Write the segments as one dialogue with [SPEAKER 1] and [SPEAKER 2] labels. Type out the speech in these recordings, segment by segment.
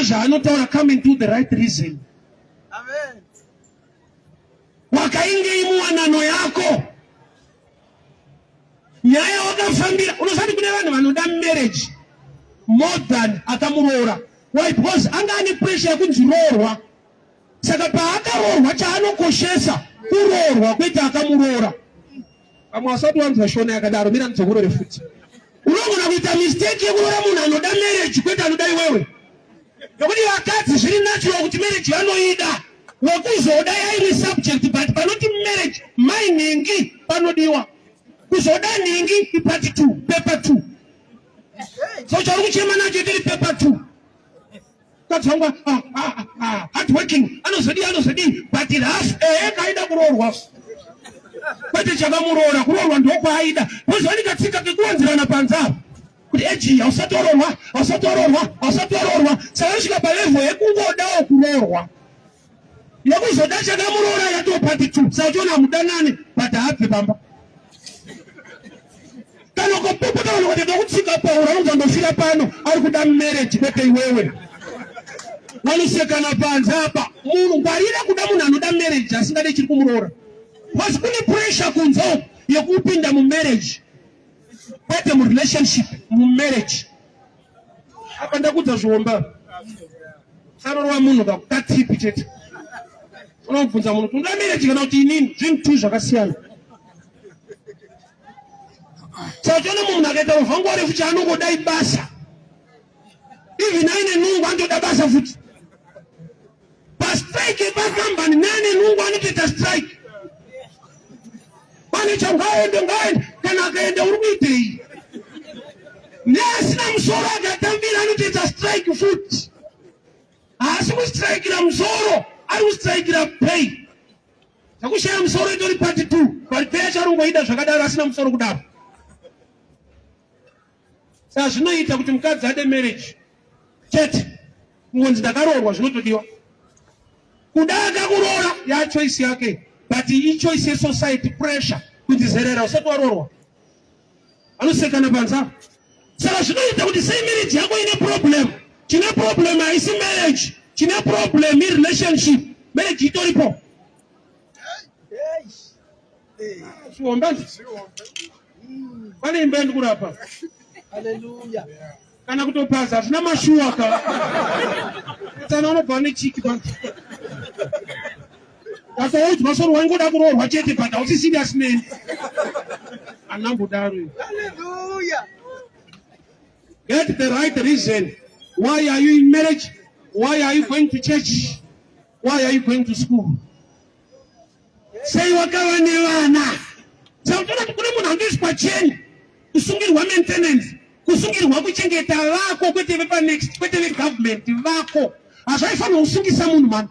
[SPEAKER 1] zvaanotaura coming to the right reason. Amen. Wakainge imuwanano yako. Nyaya wakafambira. Unosati kune vanhu vanoda marriage more than akamuroora. Why? Because anga ane pressure yekunzi roorwa. Saka paakaroorwa chaanokoshesa kuroorwa kwete akamuroora. Amwe asati wanzwa shona yakadaro mira nitsokurore futi. Unogona kuita mistake yekuroora munhu anoda marriage kwete anoda iwewe. Nokuti vakadzi zviri natural kuti marriage vanoida. Wekuzoda yairi subject but panoti marriage mainingi panodiwa. Kuzoda ningi part 2, paper 2. So chari kuchema nacho tiri paper 2. Katsangwa hard working anozodi but half kaida kuroorwa. Kwete chakamuroora kuroorwa ndokwaida. Wozoni katsika kekuwanzirana panzapa. Kuti eji ausatororwa. Saka svika palevel yekungodawo kuroorwa. Yekuzoda chakamuroora yato part 2. Saka chona mudanane but hapi bamba. Kana kopopota kuti kutsika paura unozondofira pano ari kuda marriage kwete iwewe. Wanosekana panzapa. Munhu ngwarira kuda munhu anoda marriage asingade chiri kumuroora. Wasi kune pressure kunzo yekupinda mu marriage. Kwete mu relationship, mu marriage. Apa ndakudza zviomba. Sarorwa munhu kakatipi chete. Unobvunza munhu kuti unoda marriage kana kuti inini zvinhu tu zvakasiyana. Sachona munhu akaita uvhangwa refu chaanongoda ibasa. Even aine nungu anotoda basa futi. Pastrike pakambani nane nungu anotoita strike. Pane changaende kana akaenda uri kuitei. Neasina musoro akatambira anotoita strike futi. Haasi kustrikira musoro, ari kustrikira pay. Sakushaya musoro itori part 2. But pay acharungoida zvakadaro asina musoro kudaro. Saka zvinoita kuti mukadzi ade marriage chete ngonzi ndakaroorwa zvinotodiwa. Kuda akakuroora yachoice yake but ichoice yesociety pressure kunzizerera usati waroorwa. Anosekana panza. Saka zvinoita kuti sei marriage yako ine problem. Chine problem haisi marriage. Chine problem relationship. Marriage itoripo. Siwombanzi. Pane imba ndikurapa. Hallelujah. Kana kutopaza zvina mashuwa ka. Tsana unobva nechiki panzi. Asa uti masoro wangoda kuroorwa chete but hausi serious name. Anambodaro. Hallelujah. Get the right reason. Why are you in marriage? Why are you going to church? Why are you going to school? Say wakawa ne vana. Sautona kune munhu andiswa cheni. Kusungirwa maintenance. Kusungirwa kuchengeta vako kwete vepa next. Kwete ve government vako. Azvaifana usungisa munhu man.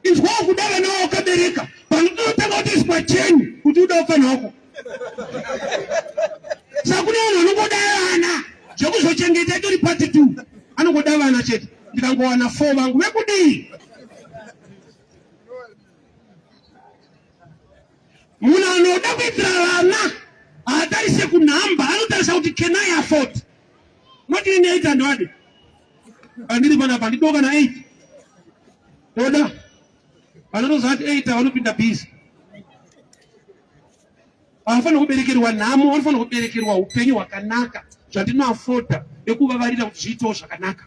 [SPEAKER 1] Inzwa kudava nawo wakabereka. Panotanga kuti iswa cheni kuti uda ufana wako. Saka kune vanhu vanongoda vana. Zvekuzochengeta tori part 2. Anongoda vana chete. Ndikangowana 4 vangu vekudii. Munhu anoda kuitira vana haatarise kunhamba, anotarisa kuti can I afford? Not in 800. Andiri panapa ndidoka na 8. Oda. Anotozati 8 vanopinda busy. Vanofana kuberekerwa nhamo, vanofana kuberekerwa upenyu hwakanaka. Zvandinoafoda nekuvavarira kuti zviitewo zvakanaka.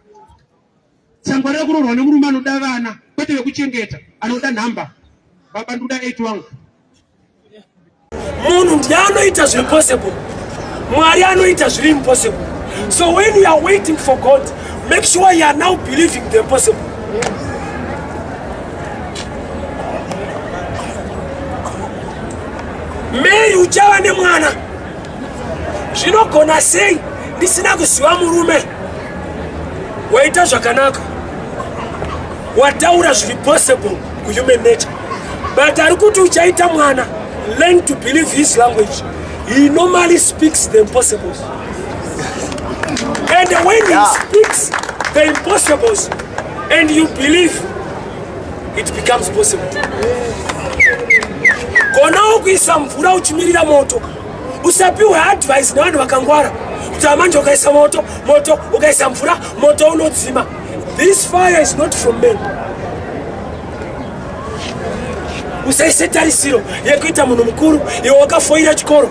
[SPEAKER 1] Tsangwa rekuroorwa nemurume anoda vana, kwete vekuchengeta, anoda nhamba. Baba ndoda 8 wangu.
[SPEAKER 2] Munhu ndiye anoita zviri possible. Mwari anoita zviri impossible. So when you are waiting for God, make sure you are now believing the impossible. Mary uchava nemwana. Zvinogona sei ndisina kuziva murume. Waita zvakanaka. Wataura zviri possible kuhuman nature. But ari kuti uchaita mwana, learn to believe his language. He normally speaks the impossibles. And when he speaks the impossibles and you believe, it becomes possible. Kona ukuisa mvura uchimirira moto. Usapiwe advice na vanhu vakangwara. Kuti manje ukaisa moto, ukaisa mvura, moto unodzima. This fire is not from men. Usaisetarisiro yekuita munhu mukuru iwe wakafoira chikoro.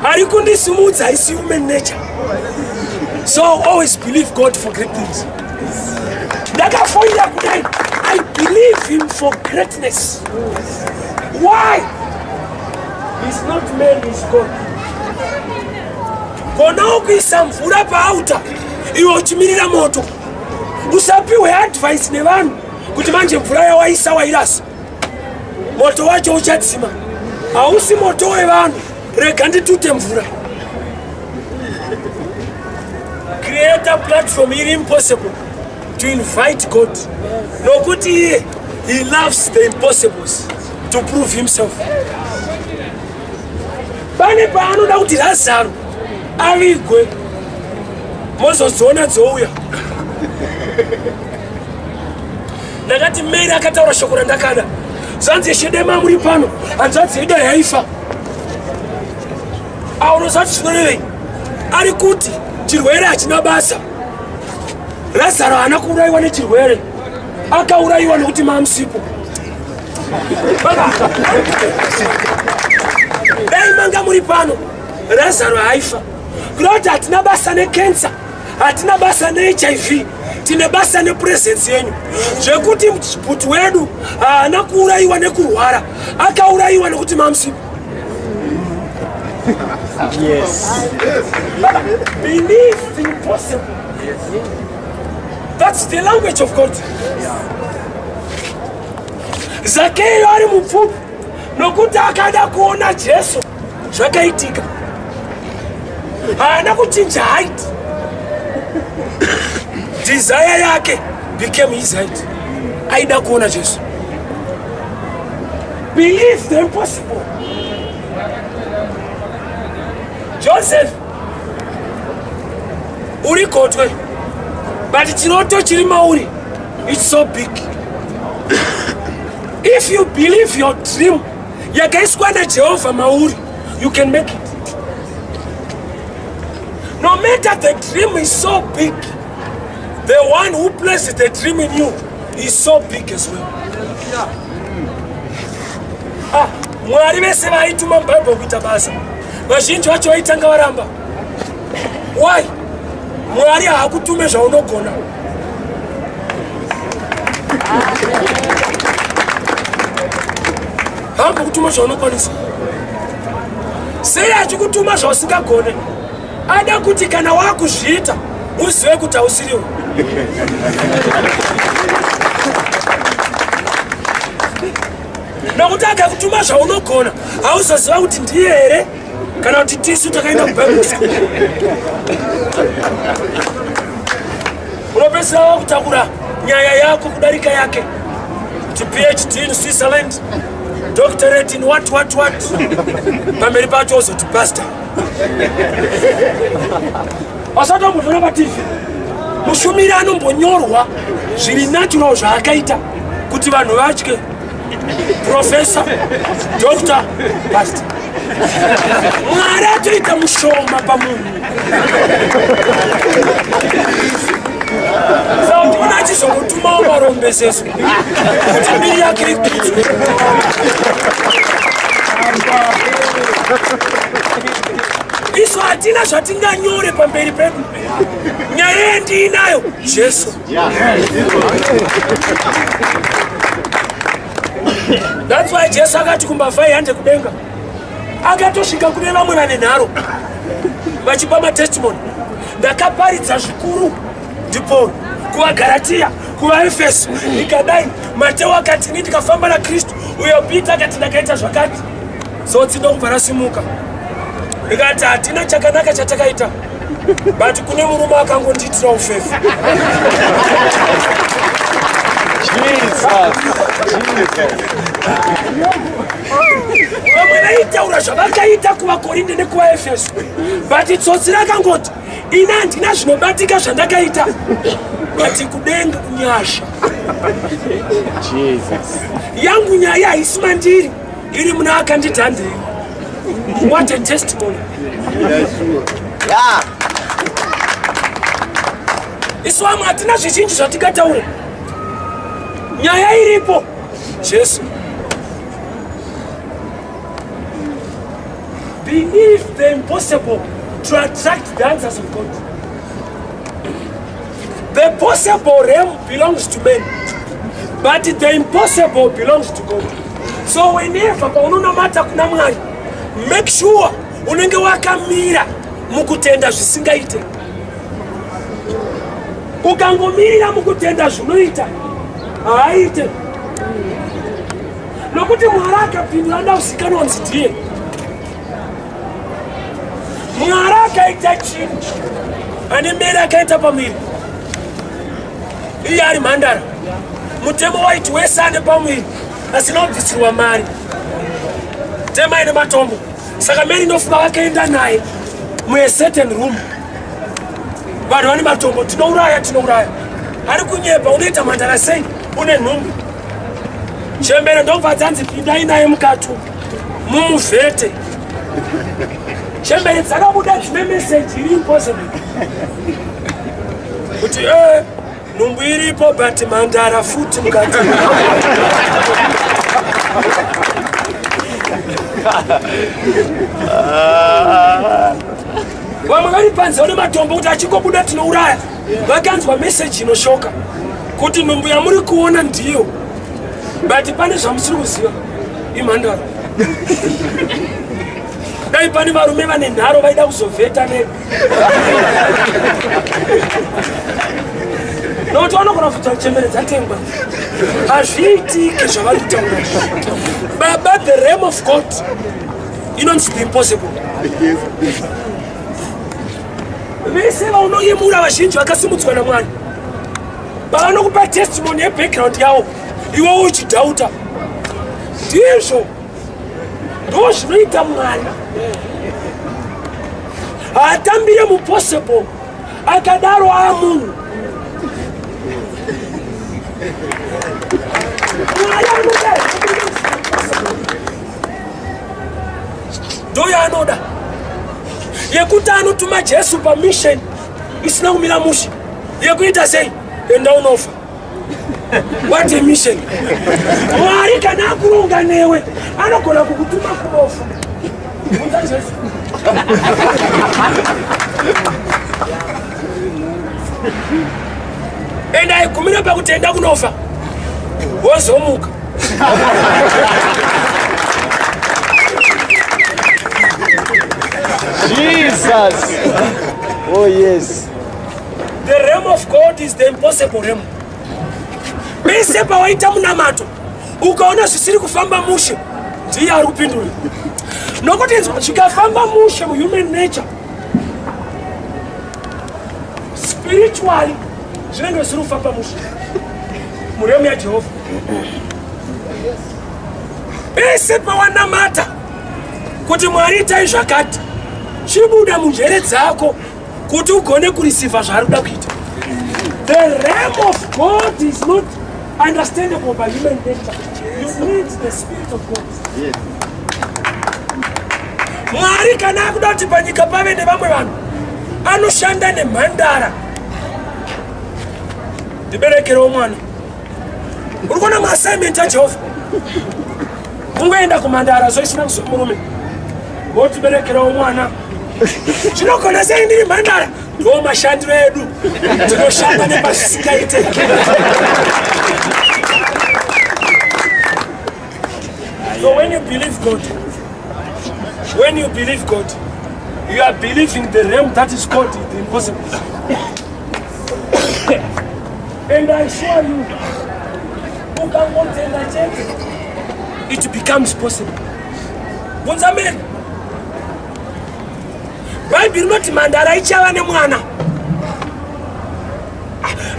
[SPEAKER 2] Ari kundisimudza isi human nature. So always believe God for great things. Ndakafoira kudai. I believe him for greatness. Why? He's not man, he's God. Kona ukuisa mvura paauta iwe uchimirira moto. Usapiwe advice nevanhu kuti manje mvura yawaisa wairasa. Moto wacho uchadzima. Hausi moto wevanhu. Rega nditute mvura. Create a platform iri impossible to invite God. Nokuti he loves the impossibles to prove himself. Pane paanoda kuti Lazaro avigwe. Mozodziona dzouya. Ndakati Mary akataura shoko randakada. Zvanzi Shedema muri pano. Hanzvadzi yedu yaifa. Aunozvati zvinorevei. Ari kuti chirwere hachina basa. Lazaro haana kuurayiwa nechirwere. Akaurayiwa nokuti mamusipo. Dai manga muri pano. Lazaro haifa. Kuti hatina basa necancer. Hatina basa neHIV. Tine basa nepresence yenyu. Zvekuti muchiputu wedu haana kuurayiwa nekurwara. Akaurayiwa nokuti mamusipo.
[SPEAKER 3] Yes.
[SPEAKER 2] Believe the impossible. That's the language of God. Zakeyo ari mupfupi nokuti akada kuona Jesu zvakaitika. Haana kuchinja height. Desire yake became his height. Aida kuona Jesu. Believe the impossible. Joseph uri kotwe, but chinoto chiri mauri, it's so big. If you believe your dream yakaiswa na Jehovah mauri, you can make it. No matter the dream is so big, the one who placed the dream in you is so big as well. Mwari vese vaituma Bible kuita basa. Vazhinji vacho vaitanga varamba. Why? Mwari haakutume zvaunogona. Haambo kutuma zvaunokwanisa. Sei achikutuma zvausingagone. Ada kuti kana wakuzviita uzive kuti hausiriwo. Nokuti akakutuma zvaunogona hauzoziva kuti ndiye here kana kuti tisu takaenda kuBible school. Unopedzisira wakutakura nyaya yako kudarika yake. Kuti PhD in Switzerland, doctorate in what. Pamberi pacho uzoti pastor. Asatombozvona paTV. Mushumiri anombonyorwa zviri natural zvaakaita kuti vanhu vatye. Professor, Doctor, Pastor. Mwari atoita mushoma pamunhu. Saka ndiona achizomutumawo marombezeso kuti mbiri yake ikwidzwe. Isu hatina zvatinganyore pamberi pedu. Nyaya yendiinayo Jesu. That's why Jesu akati kumbavhai hande kudenga. Akatosvika kune vamwe vane nharo. Vachipa matestimony. Ndakaparidza zvikuru ndipo kuvaGaratia, kuvaEfeso. Nikadai Mateo akati ini ndikafamba naKristu. Uyo Peter akati ndakaita zvakati. Zotsi ndokubva rasimuka. Ndikati hatina chakanaka chatakaita. But kune murume akangondiitira ufefu. Vamwe vaitaura zvavakaita kuvaKorinde nekuvaEfeso. But tsotsi rakangoti ina handina zvinobatika zvandakaita. But kudenga nyasha. Yangu nyaya haisi mandiri, iri muna akandithandei. What a testimony. isu vamwe hatina zvizhinji zvatingataura. Nyaya iripo Jesu. Believe the impossible to attract the answers of God. The possible realm belongs to men, but the impossible belongs to God. So whenever paunonamata kuna Mwari, make sure unenge wakamira mukutenda zvisingaite. Ukangomirira mukutenda zvinoita haaite. Nokuti Mwari akapindura ndauzikanwa kunzi ndiye. Mwari akaita chinhu ane mere akaita pamwiri. Iye ari mhandara. Mutemo waiti wese ane pamwiri asina kubvisirwa mari. Tema ine matombo. Saka meri inofunga vakaenda naye muye certain room. Vanhu vane matombo, tinouraya. Ari kunyepa, unoita mhandara sei? Une nhumbu. Chembere ndobva dzanzi pindai naye mukati mumuvhete. Chembere dzakabuda dzine meseji iri impossible. Kuti nhumbu iripo but mhandara futi mukati. Vamwe vari panze vane matombo kuti achikobuda tinouraya. Vakanzwa meseji inoshoka kuti nhumbu yamuri kuona ndiyo, but pane zvamusiri kuziva imhandara. Dai pane varume vane nharo vaida kuzovheta ne. Nokuti vanogona kufuta chembere dzatengwa. Hazviitike zvavari kutaura. Baba, the realm of God inonzi the impossible. Vese vaunoyemura vazhinji vakasimudzwa naMwari, pavanokupa testimony yebackground yavo, iwewo uchidhauta. Ndizvo ndo zvinoita Mwari. Haatambire mupossible akadaro amunhu. Mwari anoda ndo yaanoda yekuti anotuma Jesu pamisheni isina kumira mushe yekuita sei? Enda unofa. What a mission. Mwari kana akuronga newe anogona kukutuma kunofa. Unza Jesu. Enda ikumira pakutenda kunofa. Wozomuka.
[SPEAKER 3] Jesus. Oh yes.
[SPEAKER 2] The realm of God is the impossible realm. Pese pawaita munamato ukaona zvisiri kufamba mushe, ndiye ari kupindura. Nokuti zvikafamba mushe muhuman nature, spiritually zvinenge zvisiri kufamba mushe muremu yaJehovha. Pese pawanamata kuti Mwari itai zvakati, chibuda munjere dzako kuti ugone kurisivha zvaari kuda kuita. The realm of God is not understandable by human nature. You need the Spirit of God. Yes. Mwari kana akuda kuti panyika pave nevamwe vanhu, anoshanda nemhandara. Ndiberekerewo mwana. Uri kuona maassignment aJehovha. Ungoenda kumhandara zoisina kuziva murume. Wotiberekerewo mwana. Chinogona sei ndiri mhandara? Ndo mashandiro edu. Tinoshanda nepazvisingaite. So when you believe God, you are believing the realm that is called the impossible. And I assure you, it becomes possible. Bunzameni. Bible not mandara ichava nemwana.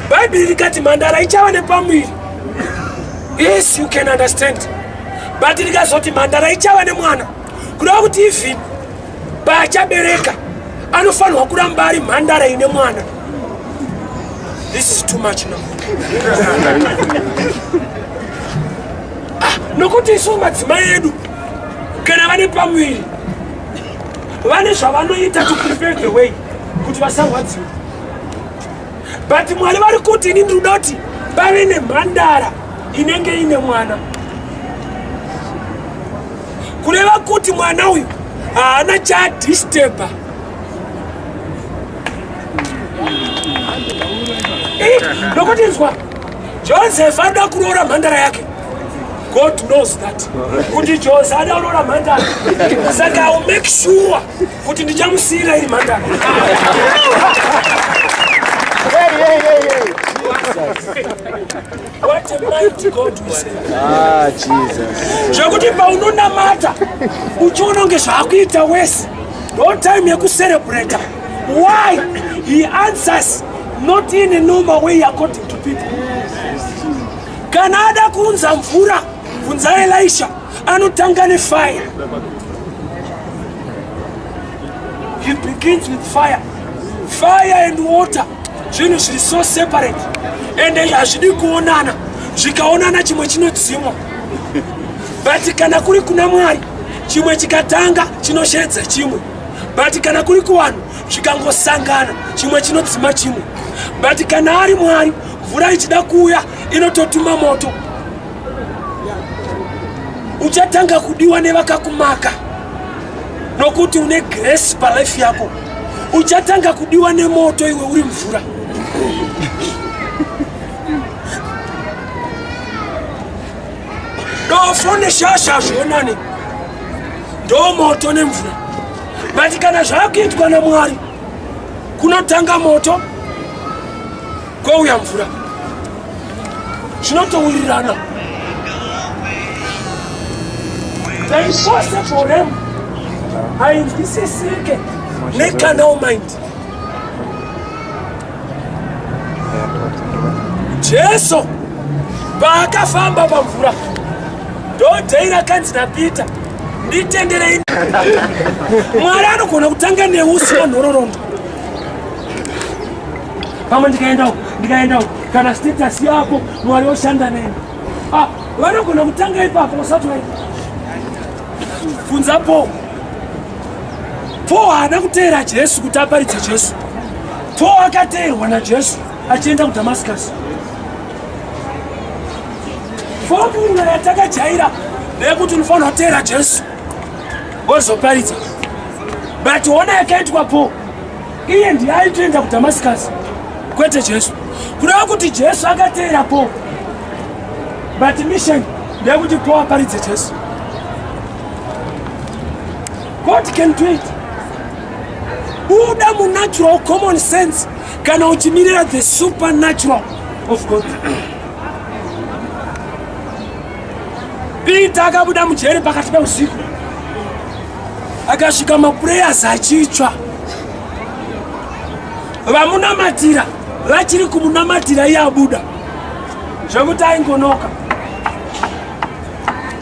[SPEAKER 2] Bible rikati mandara ichava nepamwiri. Yes, you can understand. But rikazoti mandara ichava nemwana. Kuda kuti even pachabereka anofanirwa kuramba ari mhandara ine mwana. This is too much now. Nokuti isu madzimai edu kana vane pamwiri vane zvavanoita to prepare the way kuti vasarwadziwe. but Mwari vari kuti ini ndinoda kuti pave nemhandara inenge ine mwana, kureva kuti mwana uyu haana chaadisturba. Nokuti nzwa Joseph ada kuroora mhandara yake. God knows that. Kuti Joseph ada kuroora mhandara. Saka I will make sure kuti ndichamusiyira iri mhandara. What a mighty God we say.
[SPEAKER 3] Ah, Jesus.
[SPEAKER 2] Zvokuti paunonamata uchiona kunge zvaakuita wese, no time yekucelebrate. Why? He answers not in a normal way according to people. Kana ada kuunza mvura, kunza Elisha, anotanga nefire. He begins with fire. Fire and water. Zvinhu zviri so separate. And hazvidi kuonana. Zvikaonana chimwe chinodzimwa. But kana kuri kuna Mwari, chimwe chikatanga chinoshedza chimwe. But kana kuri kuvanhu, zvikangosangana chimwe chinodzima chimwe. But kana ari Mwari, mvura ichida kuuya inototuma moto. Uchatanga kudiwa nevakakumaka. Nokuti une grace palife yako. Uchatanga kudiwa nemoto iwe uri mvura. Ndofone shasha zvonani. Ndo moto nemvura. But kana zvakuitwa naMwari, kunotanga moto kwouya mvura. Zvinotowirirana. Zvaishose for them. Hainzwisisike necarnal mind. Jesu paakafamba pamvura, ndodheira kanzi naPeter, nditenderei. Mwari anogona kutanga neusi wanhororondo. Pamwe ndikaendawo kana status yako Mwari oshanda neni. Vanogona kutanga ipapo usati waita. Funza Paul. Paul haana kuteera Jesu kuti aparidze Jesu. Paul akateerwa naJesu achienda kuDamascus. Fomula yatakajaira ndeyekuti unofanira kuteera Jesu wozoparidza. But ona yakaitwa Paul, iye ndiye aitoenda kuDamascus, kwete Jesu. Kureva kuti Jesu akateera Paul, but mission ndeyekuti Paul aparidze Jesu. God can do it. Uda natural common sense kana uchimirira the supernatural of God. Peter akabuda mujeri pakati peusiku, akasvika maprayers achitsva. Vamunamatira vachiri kumunamatira iye abuda, zvekuti aingonoka.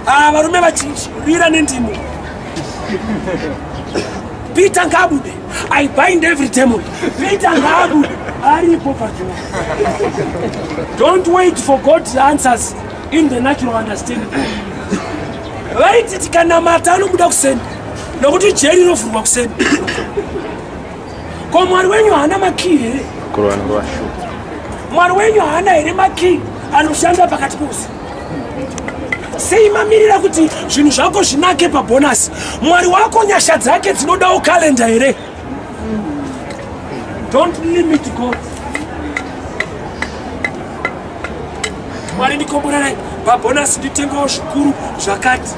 [SPEAKER 2] Varume vachirira nendimo. Peter ngabude, I bind every demon. Peter ngabude, aripo pacho. Don't wait for God's answers in the natural understanding. Vaiti tikanamata anobuda kusenda, nokuti jeri inovhurwa kusenda. Ko Mwari wenyu haana makii here? Mwari wenyu haana here makii anoshanda pakati pousiku? Sei mamirira kuti zvinhu zvako zvinake pabonasi? Mwari wako nyasha dzake dzinodawo kalenda here? Don't limit God. Mwari ndikomborerai pabonasi nditengawo zvikuru zvakati.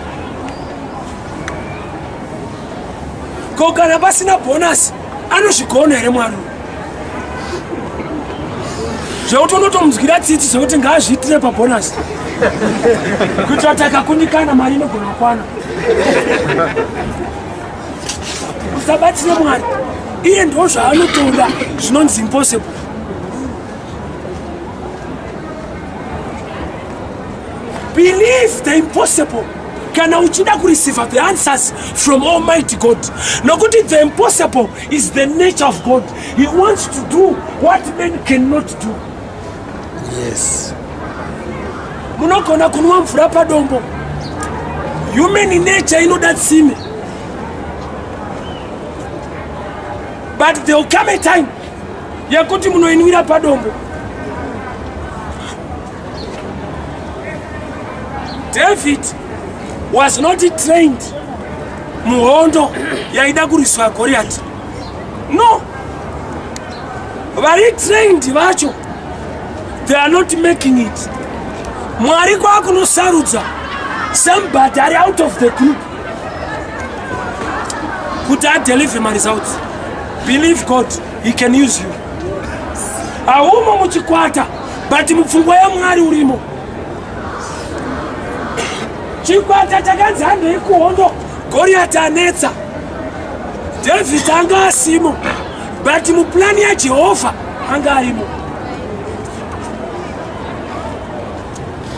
[SPEAKER 2] Ko kana pasina bonasi anozvigona here Mwari? Zvekuti unotomunzwira tsitsi zvekuti ngaazviitire pabonasi kuti atakakundikana mari inogona kwana. Usabatsire Mwari, iye ndo zvaanotoda zvinonzi impossible. Believe the impossible kana uchida kureceive the answers from Almighty God. Nokuti the impossible is the nature of God. He wants to do what men cannot do.
[SPEAKER 3] Yes.
[SPEAKER 2] Munogona kunwa mvura padombo. Human nature inoda tsime. But there will come a time yekuti munoinwira padombo David was not trained muhondo yaida kuriswa Goliath. No. Vari trained vacho, they are not making it. Mwari kwa kunosarudza somebody are out of the group kuti deliver my results. Believe God, he can use you. Aumo muchikwata but mupfungwa ya Mwari urimo. Chikwata chakanzi handei kuhondo, Goliath anetsa, David anga asimo, but muplani ya Jehovah anga arimo.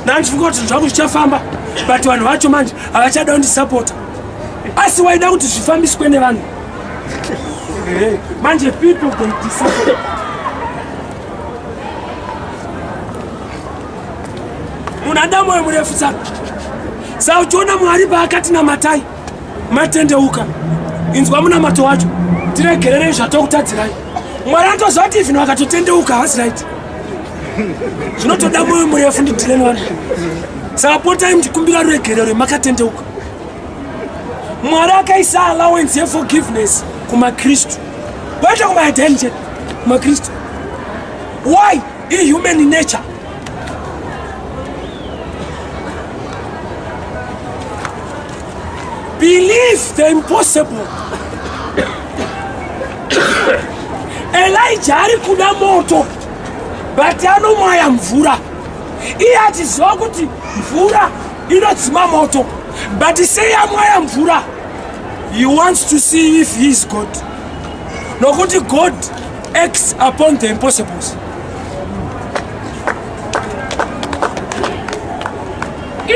[SPEAKER 2] Nandifunga kuti zvangu zvichafamba, but vanhu vacho manje havachada kundisapota. Asi waida kuti zvifambiswe nevanhu. Manje people they disappoint. Munada moyo murefu sana. Saka uchiona Mwari paakati namatai matendeuka, inzwa munamato wacho tiregerere zvatokutadzirai. Mwari anotozva kuti ivhino vakatotendeuka hasi right. Zvinotoda moyo murefu nditireni vanhu. Saka potai muchikumbira ruregerero makatendeuka. Mwari akaisa allowance yeforgiveness kumaKristu. Waita kumaidenti kumaKristu. Why? In human nature. Believe the impossible. Elijah ari kuda moto, but anomwaya mvura. Iye achiziva kuti mvura inodzima moto, but sei amwaya mvura. He wants to see if he is God. Nokuti God acts upon the impossibles.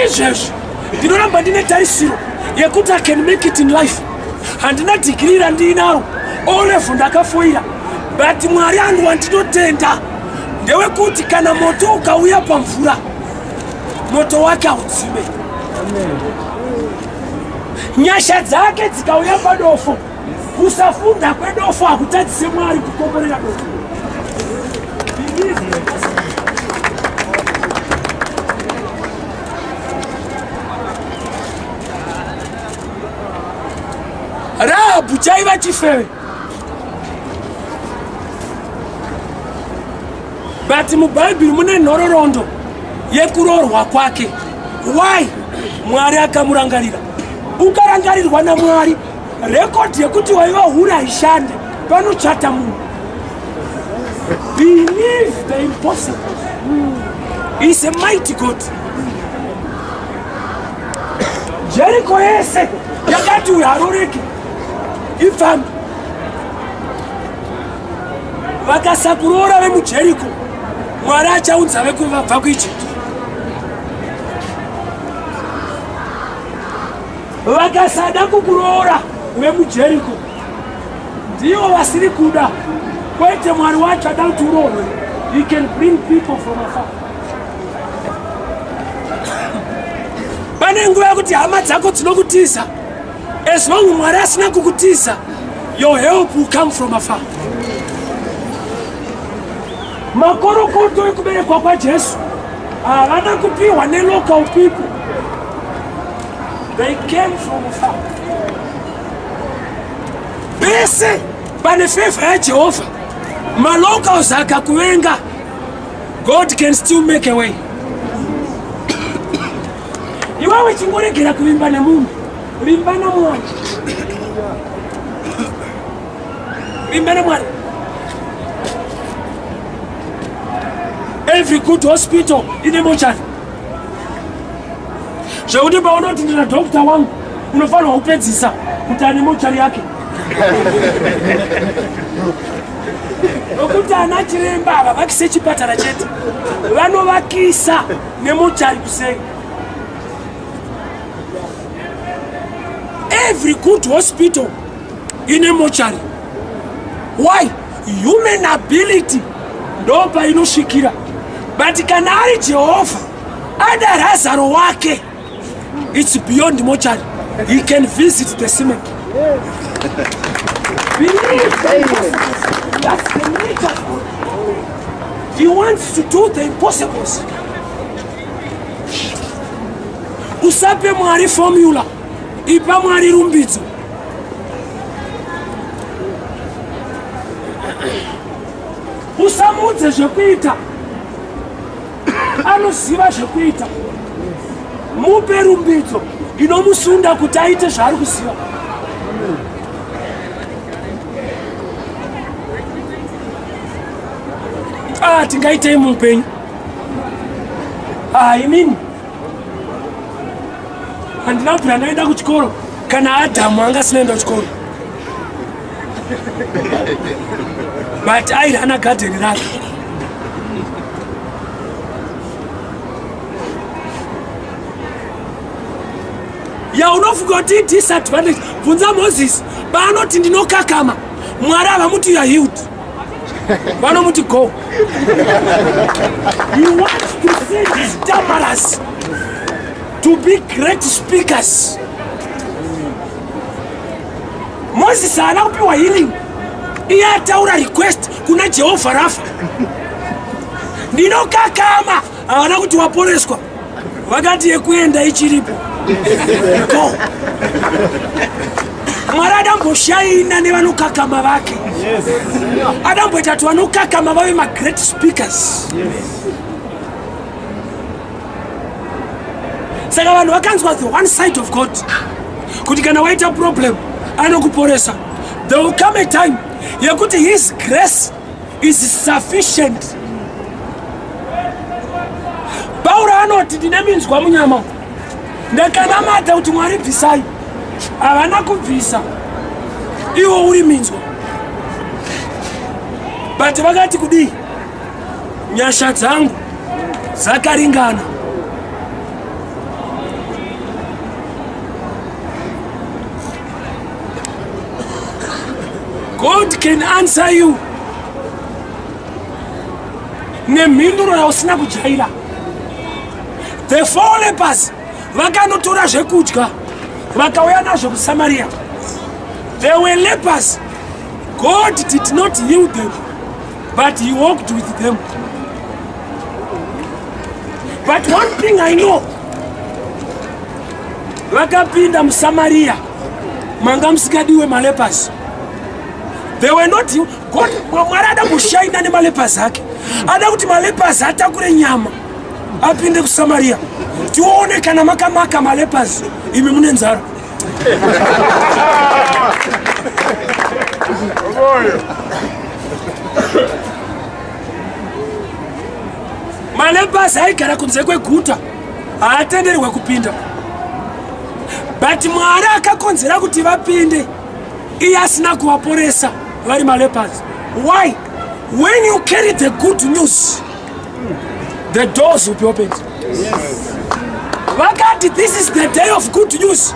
[SPEAKER 2] Izvezvo ndinoramba ndine tarisiro yekuti I can make it in life. Handina degree randinaro, o level ndakafoira, but Mwari angu wandinotenda ndewekuti kana moto ukauya pamvura, moto wake haudzime. Nyasha dzake dzikauya padofo, kusafunda kwedofo hakutadzise Mwari kukomborera dofo. Rahabu chaiva chifeve, but mubhaibheri mune nhororondo yekuroorwa kwake. Why? Mwari akamurangarira. Ukarangarirwa naMwari, record yekuti waiva hura haishande, panochata munhu. Believe the impossible. He's a mighty God. Jericho yese yakati uyaroreke ifambi. Vakasakuroora vemuJeriko, Mwari achaunza vekuvabva kuIjipiti. Vakasada kukuroora vemuJeriko, ndivo vasiri kuda. Kwete Mwari wacho ada kuti uroorwe. He can bring people from afar. Pane nguva yekuti hama dzako dzinokutiza. As long as Mwari asina kukutiza, your help will come from afar. Makorokoto ekuberekwa kwaJesu havana kupiwa nelocal people. They came from afar. Bese pane favor yaJehovha, malocals akakuvenga, God can still make a way. Iwawe chingoregera kuvimba nemunhu, vimba naMwari. Vimba naMwari. Every good hospital ine mochari. Zvekuti paunoti ndina doctor wangu, unofanirwa kupedzisa kuti ane mochari yake. Nokuti ana chiremba havavakise chipatara chete, vanovakisa nemochari kusei. Every good hospital in a mortuary. Why? Human ability ndopa inoshikira. But kana ari Jehovah ada Lazaro wake, it's beyond mortuary. He can visit the cemetery. Believe that's the nature. He wants to do the impossibles. usape Mwari formula, ipa Mwari rumbidzo. Usamudze zvekuita, anoziva zvekuita. Mupe rumbidzo inomusunda kuti aite zvaari kuziva. Tingaitei muupenyu? Inini handina kubvira ndaenda kuchikoro kana Adhamu anga asinaenda kuchikoro. But airana gadheni rake. Unofunga kuti disadvantage. Bvunza Moses paanoti ndinokakama, Mwari avamuti you are healed. Vanomuti go. You want to see these stammerers to be great speakers. Moses haana kupiwa healing. Iye ataura request kuna Jehovah Rafa. Ndinokakama, havana kuti waporeswa. Vakati yekuenda ichiripo. Go. Mwari adamboshaina nevanokakama vake. Adamboita kuti vanokakama vave great speakers. Saka vanhu vakanzwa the one side of God. Kuti kana waita problem, anokuporesa. There will come a time yekuti his grace is sufficient. Pauro anoti ndine minzwa munyama. Ndakanamata kuti Mwari bvisai. Havana kubvisa. Iwo uri minzwa. But vakati kudii? Nyasha dzangu dzakaringana. God can answer you. Nemhinduro yausina kujaira. The four lepers vakanotora zvekudya vakauya nazvo kuSamaria. They were lepers. God did not heal them, but he walked with them. But one thing I know, vakapinda muSamaria manga musikadiwe malepers. They were not healed. God Mwari adamboshaina nemalepers ake. Ada kuti malepers atakure nyama apinde kuSamaria. Tione kana makamaka malepers imi mune nzara. Malepers aigara kunze kweguta, haatenderwe kupinda. But Mwari akakonzera kuti vapinde, iye asina kuvaporesa vari malepers. Why? When you carry the good news, the doors will be opened. Vakati, this is the day of good news.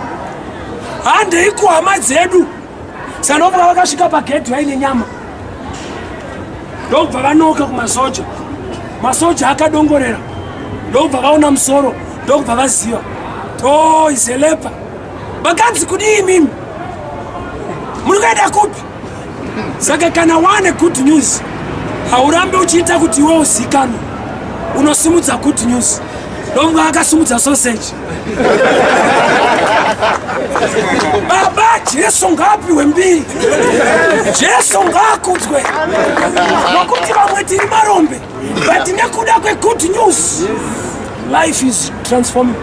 [SPEAKER 2] Hande iko hama dzedu. Sanova vakasvika pagedhi vaine nyama. Ndobva vanoka kumasoja. Masoja akadongorera. Ndobva vaona musoro. Ndobva vaziva. Oh, is a leper. Vakanzi kudii mimi? Munokaenda kupi? Saka kana wane good news, haurambe uchiita kuti iwe uzikanwe. Unosimudza good news. Ndobva akasimudza sausage. Baba, Jesu ngapiwe mbiri. Jesu ngakudzwe. Nokuti vamwe tiri marombe. But nekuda kwe good news, life is transforming.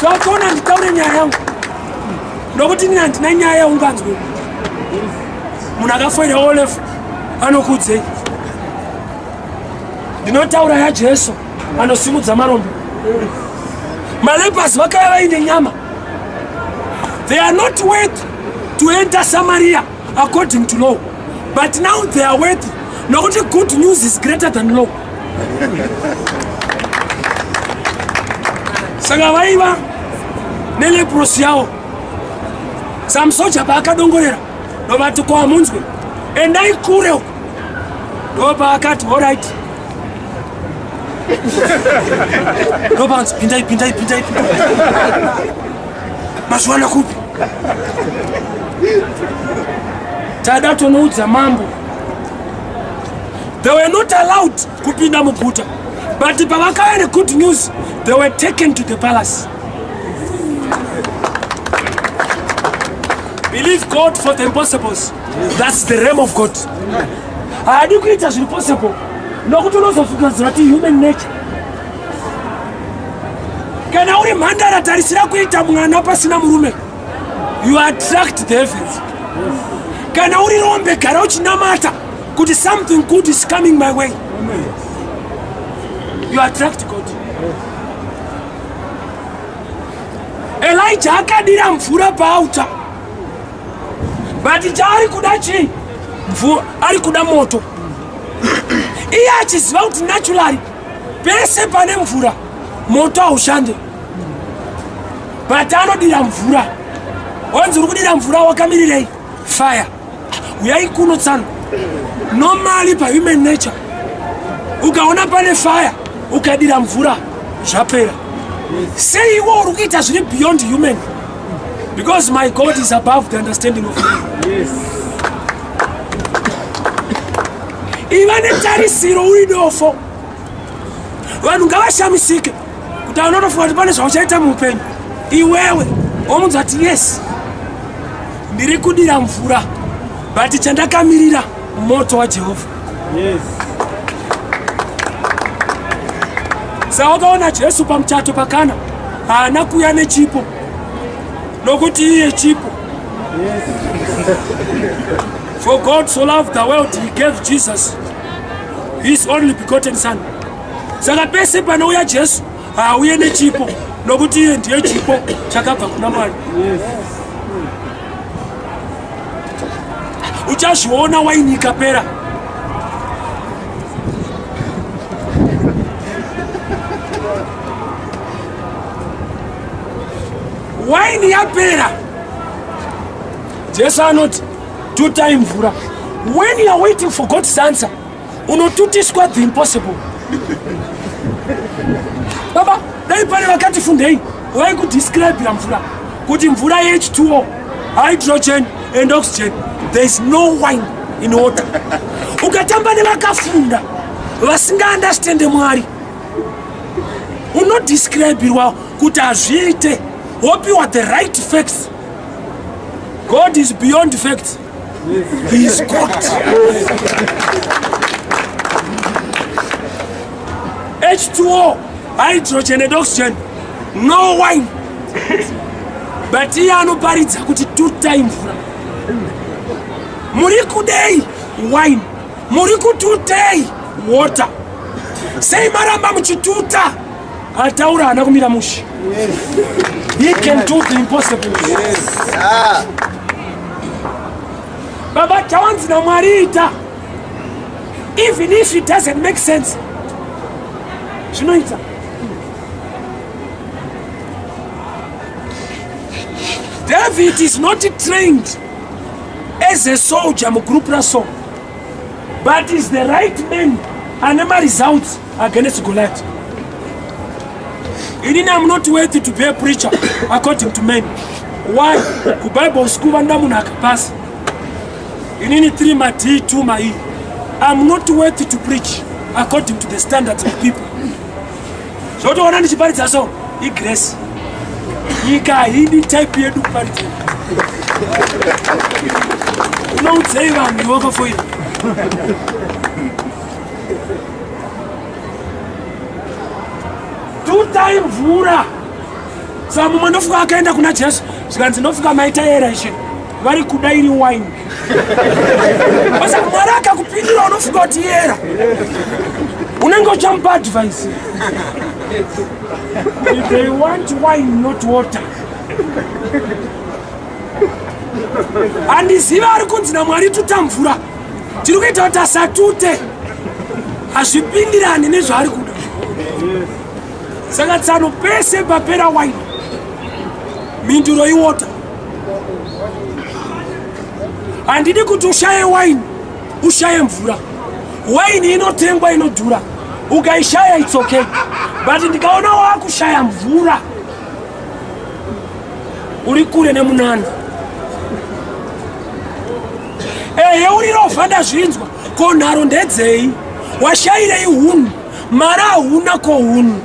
[SPEAKER 2] Totona nditaure nyaya yangu. Nokuti nina ndina nyaya yaunganzwe. Munhu akafoira olefu anokudzei. Ndinotaura yaJesu anosimudza marombe. Malepers vakauya vaine nyama. They are not worthy to enter Samaria according to law, but now they are worthy. Nokuti good news is greater than law. Saka vaiva neleprosi yavo. Samusoja paakadongorera ndovati kwa munzwe endai kure uko. Ndopa akati all right. Ndopa pindai. Mazwana kupi? Tada tonoudza mambo. They were not allowed kupinda muguta. But the good news, they were taken to the palace. Believe God for the impossibles. That's the realm of God. I do it as impossible. No good of human nature. Can I remind that you attract the heavens? Can I remember Karochi Namata? Could something good is coming my way? You attract God. Elijah akadira mvura pauta. But jari kudachi ari kuda moto. Iye achiziva kuti naturally pese pane mvura moto haushande. But anodira mvura. Wanzi uri kudira mvura wakamirirei fire. Uyai kuno tsana. Normally pa human nature. Ukaona pane fire, ukadira mvura zvapera. Say iwo uri kuita zviri beyond human. Because my God is above the understanding of man. Yes. Even tarisiro uri dofo. Vanhu ngavashamisike kuti anotofunga kuti pane zvauchaita muupenyu. Iwewe omunzi ati yes, ndiri kudira mvura, but chandakamirira moto waJehovha. Yes. Sawakaona Jesu pamuchato pakana haana kuuya nechipo nokuti iye chipo. Yes. For God so loved the world, he gave Jesus his only begotten son. Saka pese panouya Jesu haauye nechipo nokuti iye ndiye chipo chakabva kuna Mwari. Yes. Uchazviona waini ikapera. Waini yapera. Jesu anoti two-time mvura. When you are waiting for God's answer, unotutiswa the impossible. Baba, dai pane vakati fundei, wai ku describe la mvura. Kuti mvura H2O, hydrogen and oxygen. There is no wine in water. Ukatamba nevakafunda vasinga understand Mwari, uno describe irwa kuti azviite. Hope you are the right facts. God is beyond facts. He is God. H2O, hydrogen and oxygen, no wine. But here anoparidza kuti two-time mvura. Muri kudei wine, muri kututei water. Sei maramba muchituta ataura anakumira mushi. He can do the impossible. Yes. Baba chawanzi na Mwariita, even if it doesn't make sense, zvinoita. David is not trained as a soldier mugroup raso, but is the right man and never results against Goliath. I'm not worthy to be a preacher according to men. Why? The Bible school vandamuna akapasa. Inini 3 mati 2 mai. I'm not worthy to preach according to the standards of people. So to wana nichiparidza so, I grace. Ika hidi type yedu kuparidza. Unoutsewa ndiwoko for you. Two-time mvura. Samu manofuka akaenda kuna Jesu. Zikanzi nofuka maita aeration. Vari kudairi wine. Basa Maraka kupindira unofuka kuti era. Unenge uchampa advice. If they want wine, not water. Andiziva ari kunzi naMwari tutamvura. Tiri kuita kuti asatute. Hazvipindirani nezvaari kuda. Saka tsano pese papera wine, minduro iwater. Handidi kuti ushaye wine, ushaye mvura. Wine inotengwa inodhura. Ukaishaya it's okay. But ndikaona wakushaya mvura, uri kure nemunana. Uri rovhanda zvinzwa, ko nharo ndedzei. Washairei hunhu, mara una ko hunu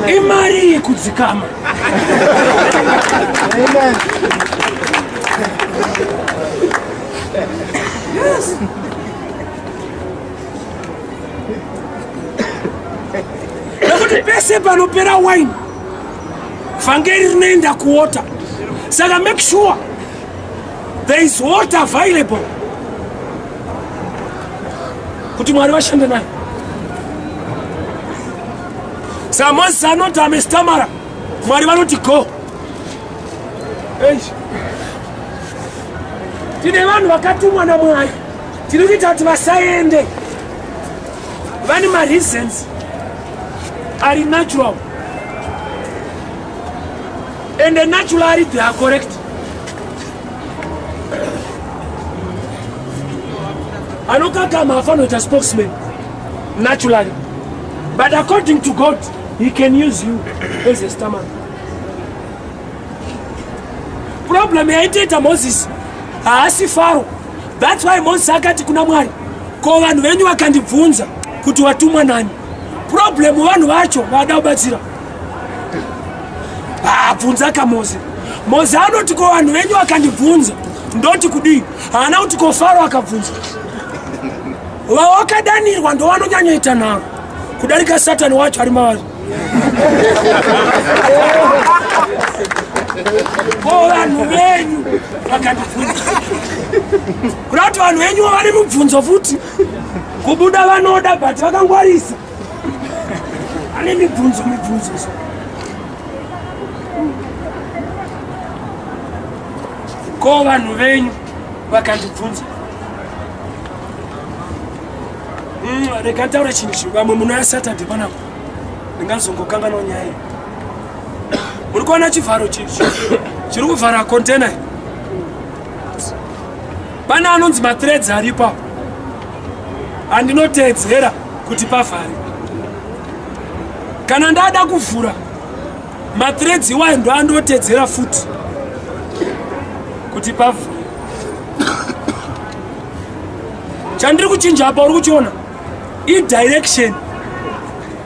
[SPEAKER 2] imari kudzikama.
[SPEAKER 3] Amen.
[SPEAKER 2] Yes. Nokuti pese panopera wine vhangeri rinoenda kuwater. Saka make sure there is water available kuti Mwari vashande naye. Saka Moses anoti amestamara, Mwari vanoti go. Tine vanhu vakatumwa naMwari, tiri kuita kuti vasaende. Vane mareasons are natural, and naturally they are correct. Anokakama afanoita spokesman naturally, but according to God he can use you as a stammerer. Problem yaitoita Moses haasi Faro. That's why Moses akati kuna Mwari, ko vanhu venyu vakandibvunza kuti watumwa nani. Problem vanhu vacho vada kubatsira. Bvunza kaMose. Mose anoti ko vanhu venyu vakandibvunza ndoti kudii. Haana kuti ko Faro akabvunza. Vawakadanirwa ndo vanonyanyoita nharo kudarika Satani wacho ari mavari. Ko vanhu venyu vakandibvunza. Kuda kuti vanhu venyu vari mubvunzo futi. Kubuda vanoda but vakangwarisa. Ane mibvunzo. Ko vanhu venyu vakandibvunza. Rega taura chinhu chimwe. Vamwe munouya Saturday panapa ndingazongokanganawo nyaya iyi. Muri kuona chivharo chiri kuvhara container iyi. Pane anonzi mathreads aripo. Andinoteedzera kuti pavhare. Kana ndada kuvhura mathreads iwayo ndo andoteedzera futi kuti pavhare. Chandiri kuchinja apa uri kuchiona i-direction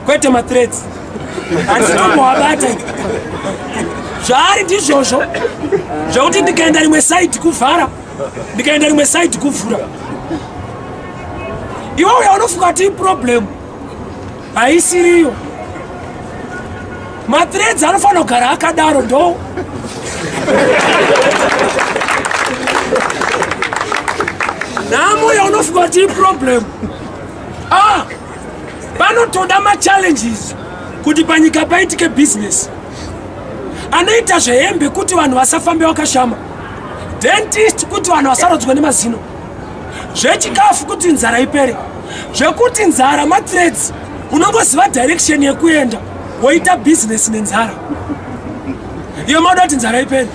[SPEAKER 2] kwete mathreads. Handitomboabata zvaari ndizvozvo zvokuti ndikaenda rimwe side kuvhara, ndikaenda rimwe side kuvhura. Iwewe unofunga kuti iproblem haisiriyo. Mathreads anofanira kugara akadaro ndo. Namuya unofunga kuti iproblem. Panotoda machallenges kuti panyika paitike business. Anoita zvehembe kuti vanhu vasafambe vakashama. Dentist kuti vanhu vasarodzwe nemazino. Zvechikafu kuti nzara ipere. Zvekuti nzara mathreads unongoziva direction yekuenda woita business nenzara. Iyo mauda kuti nzara ipere.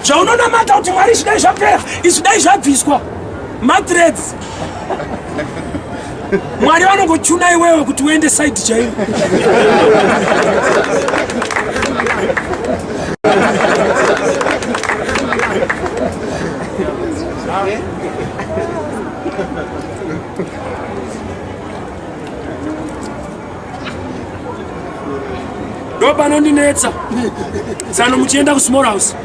[SPEAKER 2] Zvaunonamata kuti Mwari zvidai zvapera, izvi dai zvabviswa. Mathreads. Mwari vanongochuna iwewe kuti uende side chaiyo. Ndo panondinetsa. Sano muchienda kusmall house.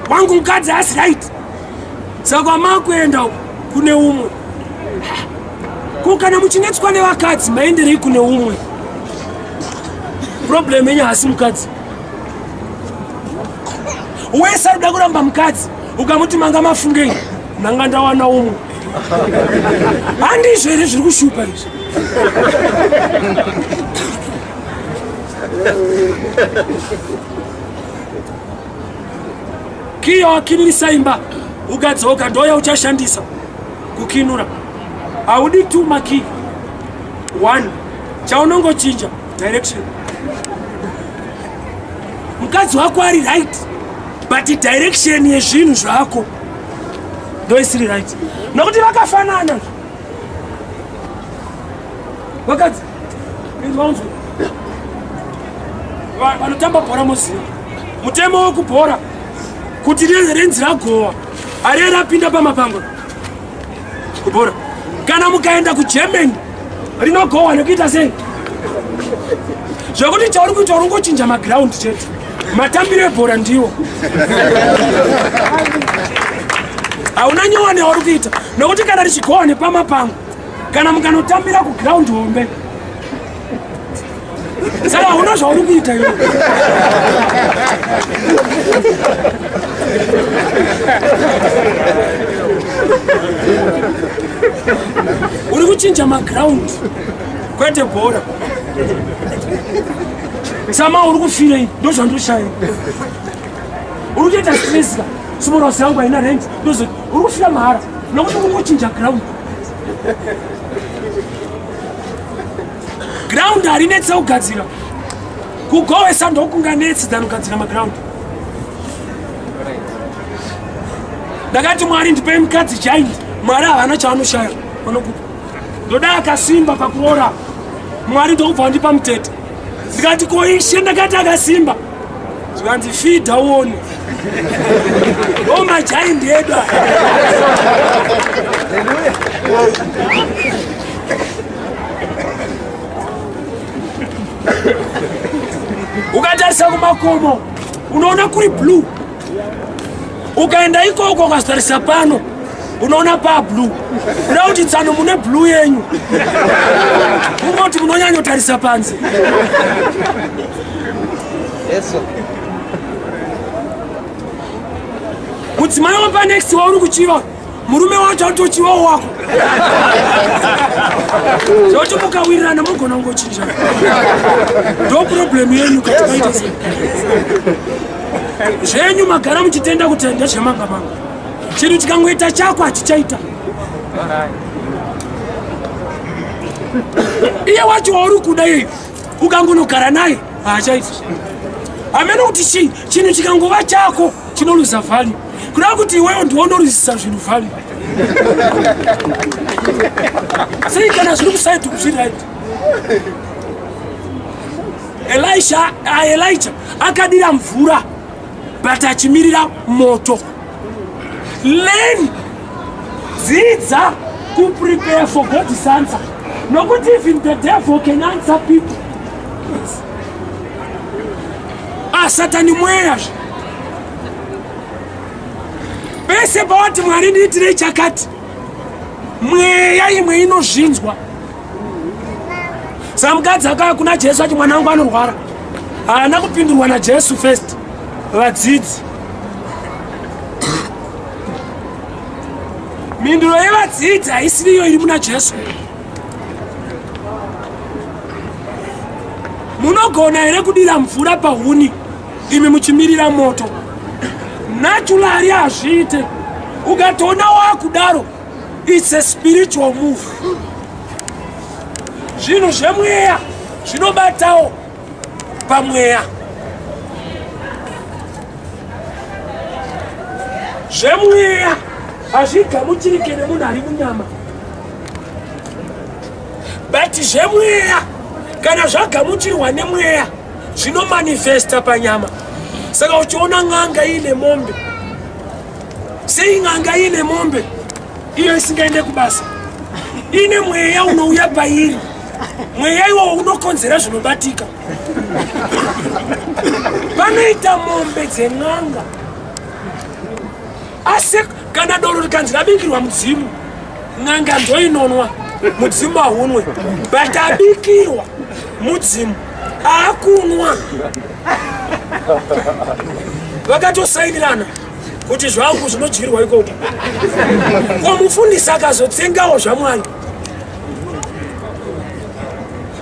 [SPEAKER 2] Wangu mukadzi hasi right. Saka makuenda kune umwe. Kukana muchinetswa nevakadzi maenderei kune umwe. Problem yenyu hasi mukadzi. Wese arikuda kuramba mukadzi ukamuti manga mafungei nanga ndawana umwe. Handizvo here zviri kushupa izvi. Kiyo wakinisa imba ukadzoka ndoya uchashandisa kukinura. Haudi two maki. One. Chaunongochinja direction. Mukadzi wako ari right, but direction yezvinhu zvako ndo isiri right. Nokuti vakafanana. Vakadzi vanotamba bhora muziva mutemo wokubhora kuti renzi ragowa ari rapinda pamapango kubhora. Kana mukaenda kuGermany rinogowa nekuita sei zvokuti chauri kuita uri ngochinja maground chete, matambiro ebhora ndiwo hauna nyowani wauri kuita, nokuti kana richigowa nepamapango kana mukanotambira kuground hombe saka hauna zvauri kuita iwe. Uri kuchinja maground kwete bhora. Sama uri kufirei ndozvandoshaya. Uri kuita stressika sumorosi yangu haina rent ndozo uri kufira mahara nokuti uri kuchinja ground. Ground harinetsa kugadzira, kugowesa ndokunganetsi dzanogadzira maground. Ndakati Mwari ndipei mukadzi giant, Mwari havana chaanoshaya vanokupa. Ndoda akasimba pakuroora, Mwari ndokubva wandipa mutete. Ndikati koishe ndakati akasimba, zvikanzi fidha uone. Magiant edu. Ukatarisa kumakomo unoona kuri blue, ukaenda ikoko ukazvitarisa pano unoona pa blue. Kuda kuti tsano mune blue yenyu kungoti munonyanyotarisa panze. Mudzimai wapa next wauri kuchiva murume wacho atochivawo wako zvokuti mukawirirana mugona kungochinja, ndo problem yenyu kuti maita sei. Zvenyu magara muchitenda kuti ndezvemangamanga, chinhu chikangoita chako hachichaita. Iye wacho wauri kuda iye ukangonogara naye haachaita. Hamene kuti chinhu chikangova chako chinoluza value, kuda kuti iwewo ndiwonoruzisa zvinhu value. Sei kana zviri kusaidi kuzviraiti. Elijah akadira mvura but achimirira moto. Learn, dzidza to prepare for God's answer. Nokuti even the devil can answer people. Satani mweya. Pese pawati Mwari ndiitire chakati, mweya imwe inozvinzwa. Samukadzi akauya kuna Jesu ati mwana wangu anorwara, haana kupindurwa naJesu first, vadzidzi. Minduro yevadzidzi haisiriyo iri muna Jesu. Munogona here kudira mvura pahuni imi muchimirira moto? Naturally hazviite. Ukatoona wakudaro, it's a spiritual move. Zvinhu zvemweya zvinobatawo pamweya. Zvemweya hazvigamuchirike nemunhu ari munyama, but zvemweya kana zvagamuchirwa nemweya zvinomanifesta panyama. Saka uchiona n'anga ine mombe, sei n'anga ine mombe iyo isingaende kubasa, ine mweya unouya pairi, mweya iwo unokonzera zvinobatika. Panoita mombe dzen'anga, asi kana doro rikanzi rabikirwa mudzimu, n'anga ndoinonwa, mudzimu haunwe, but abikirwa mudzimu akunwa. Vakatosainirana kuti zvangu zvinodyirwa ikoko. Mufundisi akazotsengawo zvaMwari.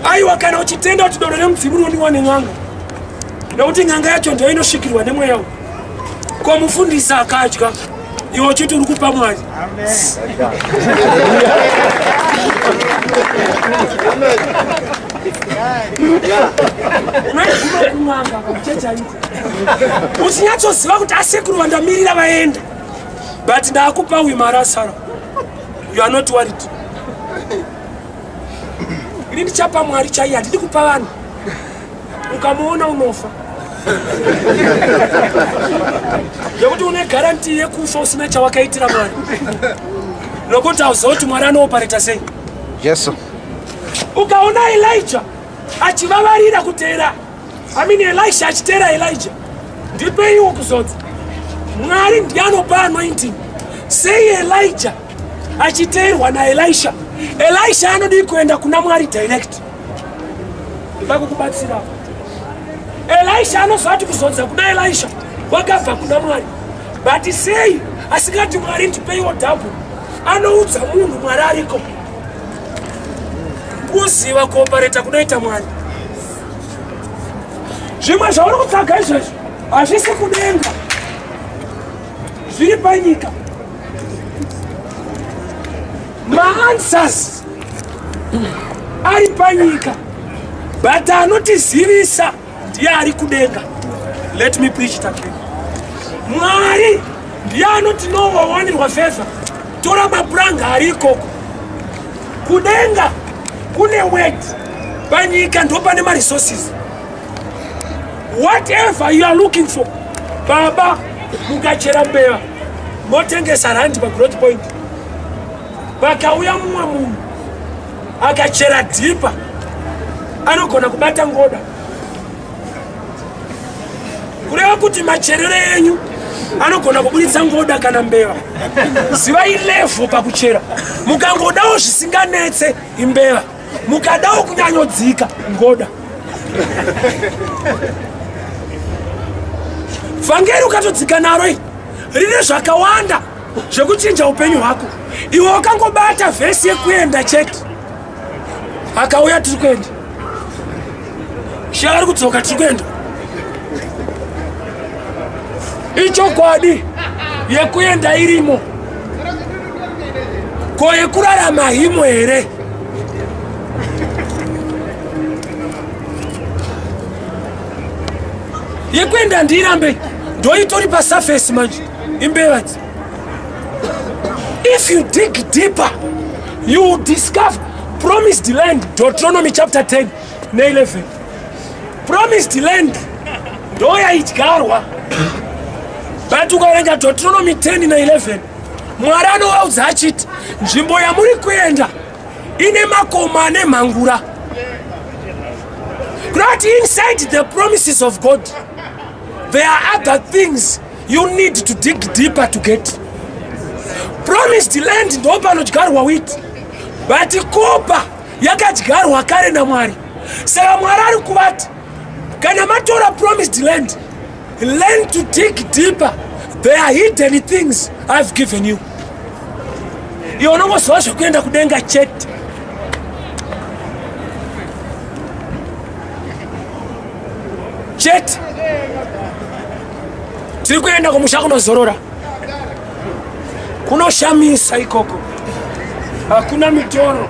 [SPEAKER 2] Aiwa, kana uchitenda kuti doro remudzimu rinodiwa nen'anga, nokuti n'anga yacho ndio inosvikirwa nemweya. Ko mufundisi akadya, iwe uchiti uri kupa Mwari. Uchinyatsoziva kuti asekuru vandamirira vaenda, but ndakupa uyu mari asara. You are not worried. Ini ndichapa Mwari chaiye, handidi kupa vanhu. Ukamuona unofa. yekuti une garanti yekufa usina chawakaitira Mwari. Nokuti auziva kuti Mwari anoopareta sei.
[SPEAKER 3] Yes.
[SPEAKER 2] Ukaona Elijah achivavarira kuteera, Elisha achiteera Elijah, ndipeiwo kuzodza. Mwari ndiye anopa anointing. Sei Elijah achiteerwa naElisha, Elisha anodi kuenda kuna Mwari direct. Ndakukubatsira. Elisha anozoti kuzodza kuna Elisha wakabva kuna Mwari. But sei asingati Mwari ndipeiwo double, anoudza munhu Mwari ariko. Kuziva kuopareta kunoita Mwari. Zvimwe zvauri kutsvaga izvezvi hazvisi kudenga, zviri panyika. Maanswers ari panyika, but anotizivisa ndiye ari kudenga. Let me preach it again. Mwari ndiye anotinowawanirwa favor. Tora mapuranga ari ikoko. Kudenga kune word, panyika ndo pane resources. Whatever you are looking for, baba mukachera mbeva motengesa randi pagrowth point, pakauya mumwe munhu akachera dhipa anogona kubata ngoda. Kureva kuti macherere enyu anogona kubuditsa ngoda kana mbeva. Zivai level pakuchera. Mukangodawo zvisinganetse imbeva, mukadawo kunyanyodzika ngoda. Vhangeri ukatodzika naro rine zvakawanda zvekuchinja upenyu hwako. Iwe wakangobata vhesi yekuenda chete, akauya tiri kuenda, She ari kudzoka tiri kuenda. Ichokwadi yekuenda irimo, ko yekurarama himo here? Yekuenda ndirambe ndoitori pasurface manje imbeva. If you dig deeper, you will discover promised land. Deuteronomy chapter 10 na 11. Promised land ndoya idyarwa. But ukaverenga Deuteronomy 10 na 11, Mwari anovaudza achiti nzvimbo yamuri kuenda ine makoma ane mhangura. But inside the promises of God, there are other things you need to dig deeper to get. Promised land ndo panodyarwa wheat, but kopa yakadyarwa kare naMwari. Saka Mwari ari kuvati kana matora promised land, learn to dig deeper. There are hidden things I've given you. Iwe unongozva zvekuenda kudenga chete. Chete tiri kuenda kumusha kunozorora, kunoshamisa ikoko, hakuna mitoro.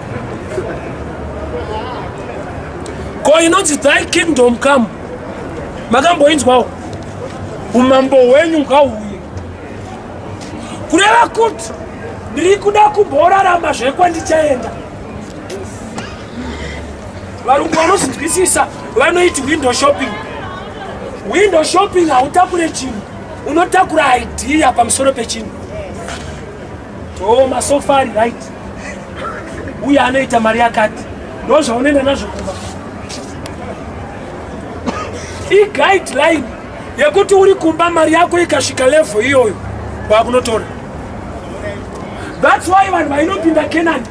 [SPEAKER 2] Ko inonzi thy kingdom come, makamboinzwawo umambo hwenyu ngauye. Kureva kuti ndiri kuda kumborarama zvekwandichaenda. Varungu vanozinzwisisa vanoiti window shopping. Window shopping hautakure chinhu, unotakura idea pamusoro pechinhu. Masofari right, uye anoita mari yakati, ndozvaunoenda nazvo kuva. Guideline yekuti uri kumba mari yako ikasvika level iyoyo wakunotora. That's why vanhu vainopinda Canaan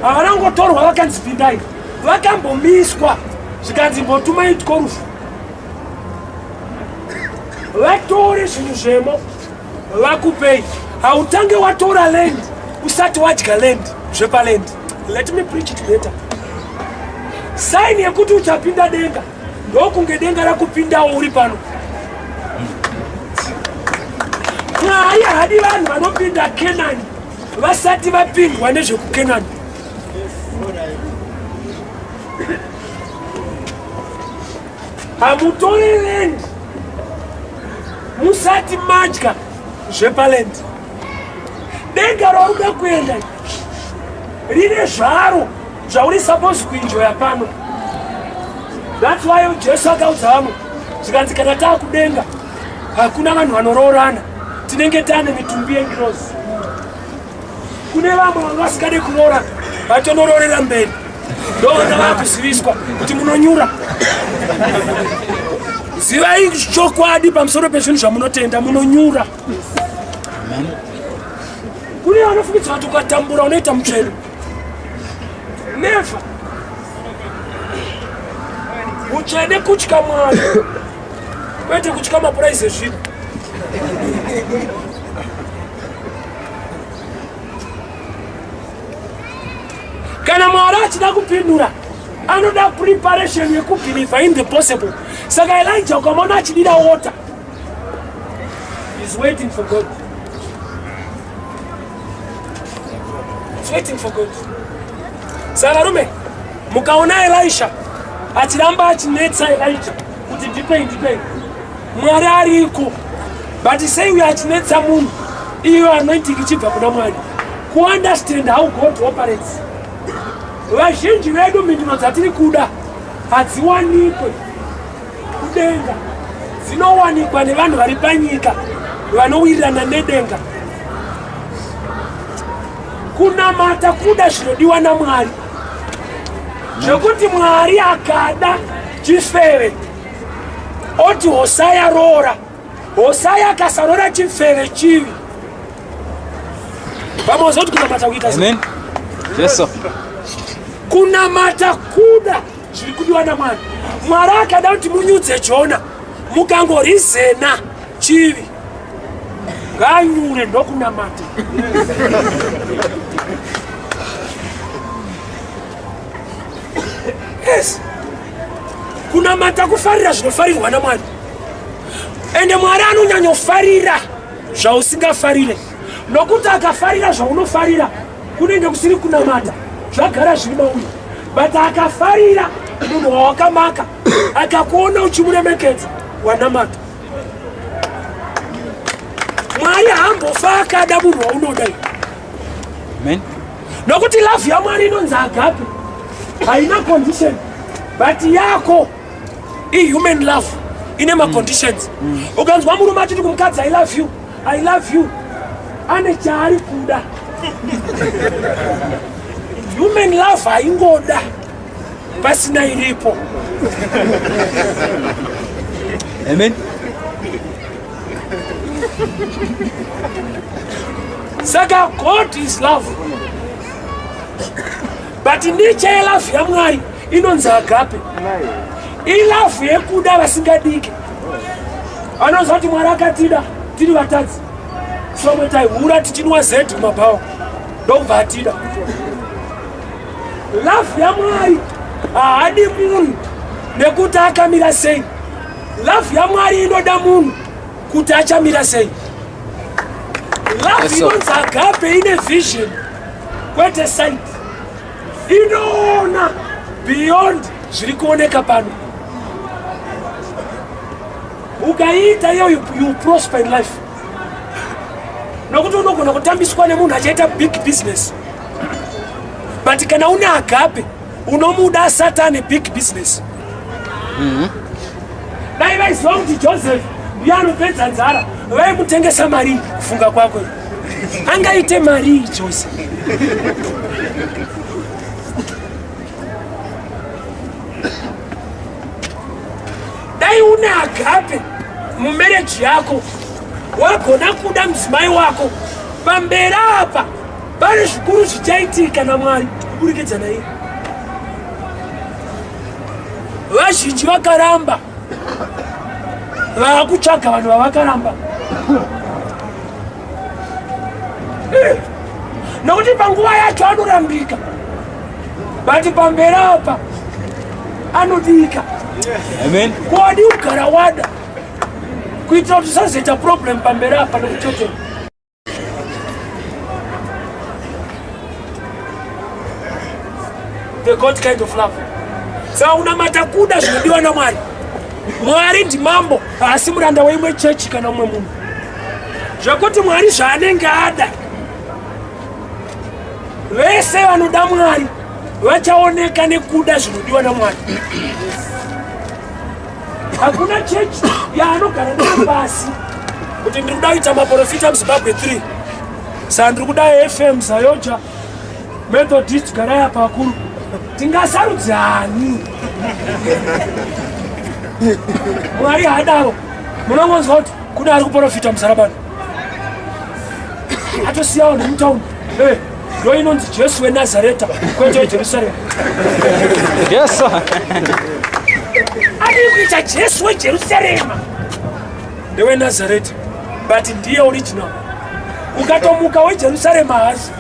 [SPEAKER 2] havanangotorwa vakanzi pindai, vakambomiswa zvikanzi mbotumai tikorufu. Vatore zvinhu zvemo vakupei. Hautange watora land usati wadya land zvepaland. Let me preach it later. Sign yekuti uchapinda denga ndokunge denga rakupindawo uri pano. Mwari hadi vanhu vanopinda Canaan vasati vapindwa nezvekuCanaan. Hamutore land musati madya zvepaland. Denga rauda kuenda rine zvaro zvauri supposed kuenjoya pano. That's why Jesu akaudza vamwe zvikanzi kana taakudenga hakuna vanhu vanoroorana tinenge tane mitumbi yengirozi. Kune vamwe vanga vasikade kuroora vatonoroorera mberi ndovanga vakuziviswa kuti munonyura. Zivai chokwadi pamusoro pezvinhu zvamunotenda munonyura. Kune vanofungidza kuti ukatambura unoita mutsvene. Never. Mutsvene kutya Mwari kwete kutya mapuraisi ezvinhu. Kana Mwari achida kupindura anoda preparation yekubhilivha in the possible. Saka Elijah ukamona achidira water, he's waiting for God. He's waiting for God. Saka rume mukaona Elisha achiramba achinetsa Elijah kuti ndipei Mwari ariko, but say we achinetsa munhu iyo anointing ichibva kuna Mwari. Ku understand how God operates. Vazhinji vedu mindino dzatiri kuda hadziwanikwe kudenga, dzinowanikwa nevanhu vari panyika vanowirirana nedenga. Kunamata kuda zvinodiwa naMwari, zvekuti Mwari akada chifeve oti Hosaya roora, Hosaya akasaroora chifeve chivi. Vamwe kuti kunamata kuita sei?
[SPEAKER 3] Amen. Yes sir.
[SPEAKER 2] Kunamata kuda zviri kudiwa naMwari. Mwari akada kuti munyudze Jona mukangorizena chivi, nganyure ndokunamata. Yes. Kunamata kufarira zvinofarirwa naMwari. Ende Mwari anonyanyofarira zvausingafarire. Nokuti akafarira zvaunofarira kunenge kusiri kunamata. Zvagara zviri mauri. But akafarira munhu wawakamaka akakuona uchimuremekedza wanamata. Mwari haambofa akada munhu waunodai.
[SPEAKER 3] Amen.
[SPEAKER 2] Nokuti love yaMwari inonzi agape, haina condition, but yako human love ine ma-conditions. Ukanzwa murume achiti kumukadzi I love you, ane chaari kuda. Human love haingoda pasina iripo.
[SPEAKER 3] Amen.
[SPEAKER 2] Saka God is love, but nature yelove yaMwari inonzi agape. Ilove yekuda vasingadiki. Anonzwa kuti Mwari akatida tiri vatadzi, somwe taihura tichinwa zedhi mumabhawa ndokubva atida. Love yaMwari haadi munhu nekuti akamira sei. Love yaMwari inoda munhu kuti achamira sei. Love inonzi agape ine vision kwete sight. Inoona beyond zviri kuoneka pano. Ukaita iyo you prosper in life. Nokuti unogona kutambiswa nemunhu achaita big business. But kana una agape unomuda Satani big business. Dai vaiziva kuti Joseph ndiye anopedza nzara vaimutengesa mari kufunga kwako. Angaite mari Joseph. Dai una agape mumarriage yako wagona kuda mudzimai wako pamberi apa pane zvikuru zvichaitika naMwari kuburikidza naye. Vazhinji vakaramba vakutsvaga vanhu vavakaramba. Nokuti panguva yacho anorambika, but pamberi apa anodika.
[SPEAKER 3] Amen.
[SPEAKER 2] Kwadi ugara wada kuitira kuti usazoita problem pamberi apa nekuchochera. The God kind of love. Saka unamata kuda zvinodiwa naMwari. Mwari ndimambo haasi muranda weimwe chechi kana umwe munhu. Zvakuti Mwari zvaanenge ada, vese vanoda Mwari vachaoneka nekuda zvinodiwa naMwari. hakuna church yaanogara pasi kuti ndiri kuda kuita maprofita muZimbabwe 3 saka ndiri kuda FM Zayoja Methodist garaya pakuru tingasarudzani Mwari hadaro munongonzwa kuti kuna ari kuprofita muZarabani atosiyawo nemutaundi ndo inonzi Jesu weNazareta kwete weJerusarema.
[SPEAKER 3] Yes, sir.
[SPEAKER 2] Ari kuita Jesu weJerusarema ndeweNazareta but ndiye original. Ukatomuka weJerusarema hasi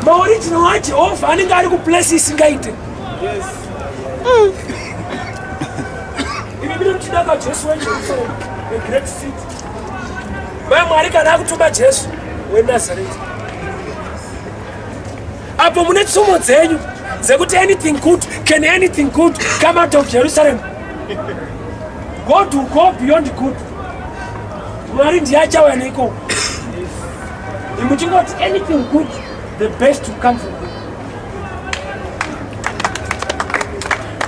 [SPEAKER 2] maoriginal waJehovha anenge ari kuplace isingaite. Ivi bino mchidaka Jesu weJerusarema a great city. Mwari kana akutuma Jesu weNazareta. Apo mune tsumo dzenyu dzekuti anything good, can anything good come out of Jerusalem? God will go beyond good. Mwari ndiye achauya neiko. Imuchingoti anything good, the best will come from you.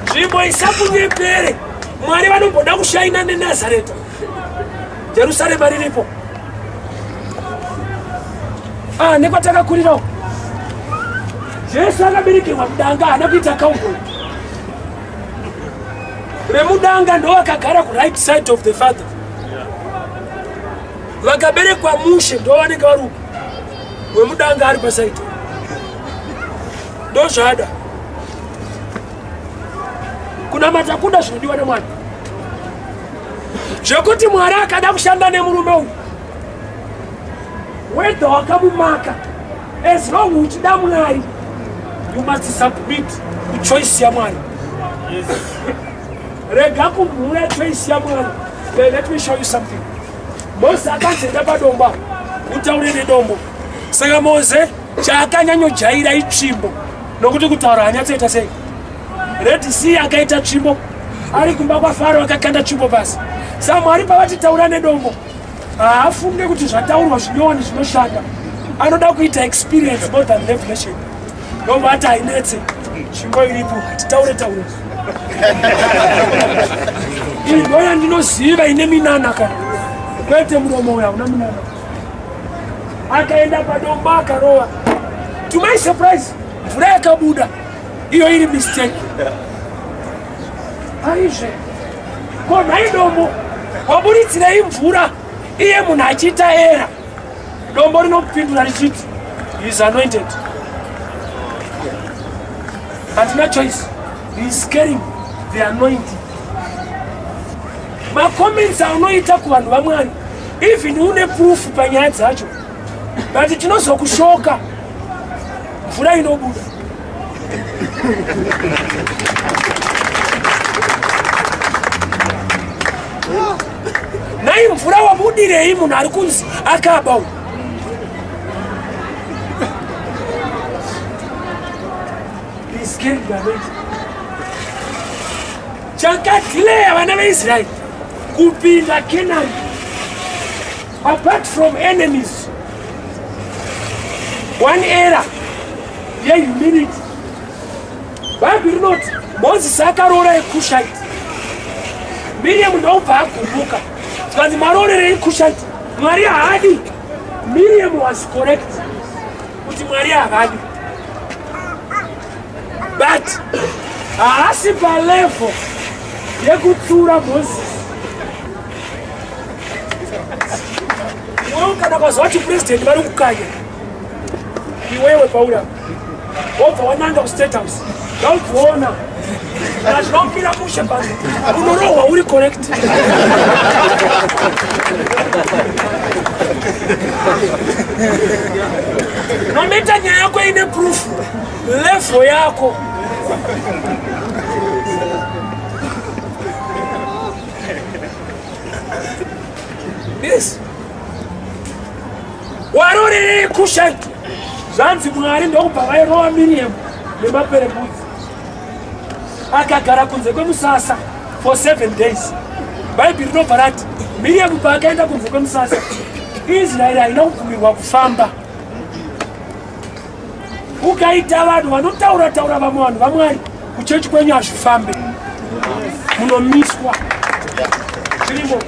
[SPEAKER 2] Nzvimbo isakunyepere. Mwari vanomboda kushaina neNazareta. Jerusalema riripo. Nekwatakakurirawo. Jesu akaberekerwa mudanga haana kuita cowboy. Remudanga ndo akagara ku right side of the father. Vakaberekwa mushe ndo vanenge vari wemudanga ari pasaidi. Ndo zvada. Kunamata kuda zvinodiwa neMwari. Zvekuti Mwari akada kushanda nemurume uyu. Whether wakamumaka, as long uchida Mwari, you must submit to choice ya Mwari. Yes. Rega kumhura choice ya Mwari. Let me show you something. Mose akaenda padomba utaure nedombo. Saka Mose chaakanyanya itsvimbo nokuti kutaura hanyatsoita sei. Red Sea akaita tsvimbo. Ari kumba kwaFaro akakanda tsvimbo pasi. Saka Mwari pavati taura nedombo. Haafunge kuti zvataurwa zvinyowani zvinoshanda. Anoda kuita experience more than revelation. Dombo ati hainetse. Tsvimbo iripo titaure. Iyi ndo yandinoziva ine minana kana. Kwete muromo uya una minana. Akaenda padombo akarova. To my surprise, mvura yakabuda. Iyo iri mistake. Aizve. Ko nhai dombo wabuditsira imvura. Iye munhu achiita era. Dombo rinopindura richiti he is anointed. Hatina choice. He is carrying the anointing. Macomments anoita kuvanhu vaMwari. Even une proof panyaya dzacho. But tinozokushoka. Mvura inobuda. Nai mvura wabudirei munhu ari kunzi akaba uyu. He is carrying the anointing. Chakadileya vana veIsraeri kupinda Canaan apart from enemies. One era yehumility. Bible rinoti Moses akaroora eKushite. Miriam ndobva agumbuka. Tikazi marorere eKushite. Mwari haadi. Miriam was correct. Kuti Mwari haadi. But haasi palevel yekutsura Moses. Wewe kana kwazwa kuti president vari kukanya. Iwewe Paula. Wobva wananga kuState House. Ndaukuona. Nazvinombira mushe basi. Unorohwa uri correct. Nometa nyaya yako ine proof. Level yako. Yes. Warorere eKushite. Zvanzi Mwari ndokubva vairowa Miriam nemaperembudzi. Akagara kunze kwemusasa for 7 days. Bible rinobva rati Miriam paakaenda kunze kwemusasa, Israeri haina kukumirwa kufamba. Ukaita vanhu vanotaura vamwe vanhu vaMwari, kuchechi kwenyu hazvifambe. munomiswa zvirimo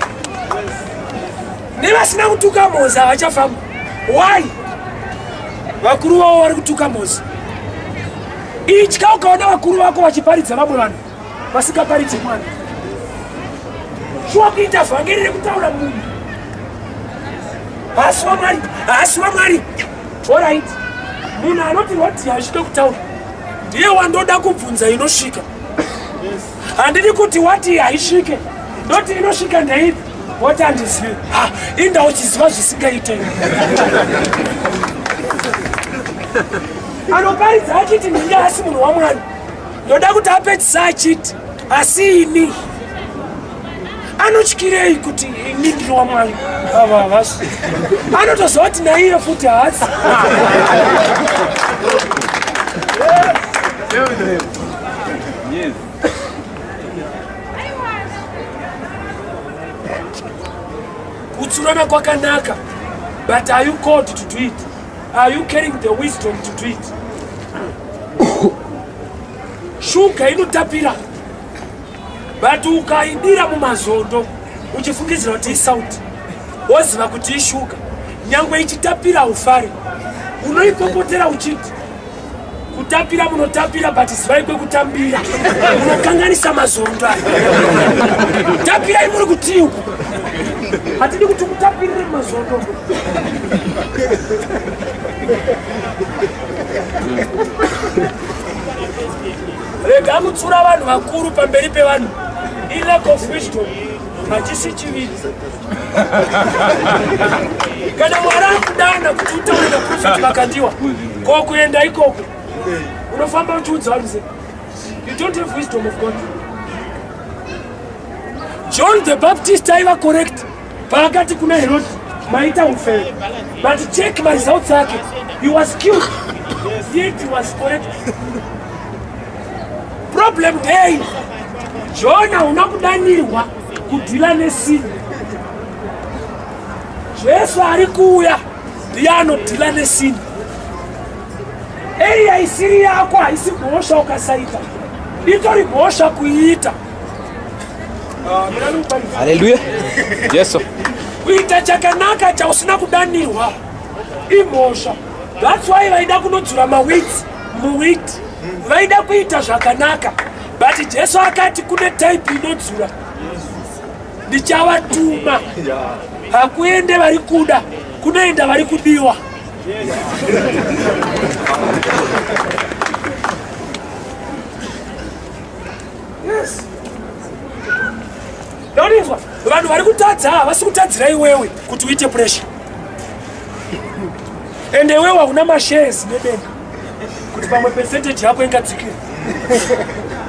[SPEAKER 2] nevasina kutuka mozi havachafamba. Why? Vakuru vavo vari kutuka mozi. Itya ukaona vakuru vako vachiparidza vamwe vanhu vasingaparidzi mwana. Shuwa kuita vhangeri rekutaura munhu hasi waMwari. Alright, munhu anoti roti hazvide kutaura ndiye wandoda kubvunza inosvika. Handidi kuti wati haisvike ndoti inosvika ndeipi woti handizivi. Inda uchiziva zvisingaitei. Anoparidza achiti ndinge hasi munhu waMwari ndoda kuti apedzisa achiti asi ini. Anotyirei kuti ini ndiri waMwari? Havasi anotoziva kuti naiye futi hasi. Kutsurana kwakanaka, but are you called to do it? Are you carrying the wisdom to do it? Shuka inotapira, but ukaidira mumazondo uchifungidzira kuti isauti woziva kuti ishuka. Nyangwe ichitapira ufare, unoipopotera uchiti kutapira munotapira, but zivai kwekutambira munokanganisa mazondo. Tapirai muri kuti uku, hatidi kuti kutapirire mazondo. Rega mutsura vanhu vakuru pamberi pevanhu. Lack of wisdom hachisi chiviri. Kana Mwari akudana kuti utaure naprofeti vakandiwa kokuenda ikoko unofamba uchiudza vanhu sei? You don't have wisdom of God. John the Baptist aiva correct paakati kuna Herod maita ufere, but check my results ake, he was killed, yet he was correct. Problem day, Jona unakudanirwa kudhila nesini. Jesu ari kuuya ndiye anodhila nesini. Area isiri yako haisi kuosha ukasaita, itori kuosha kuiita.
[SPEAKER 3] Hallelujah. Yes.
[SPEAKER 2] Kuita chakanaka chausina kudanirwa imosha. That's why vaida kunodzura mawiti muwiti, vaida kuita zvakanaka, but Jesu akati kune type inodzura. Ndichavatuma, hakuende vari kuda, kunoenda vari kudiwa. Yes. Ndonizwa vanhu vari kutadza havasi kutadzira iwewe kuti uite pressure. Ende iwewe hauna mashares nedenga kuti pamwe percentage yako ingadzikira.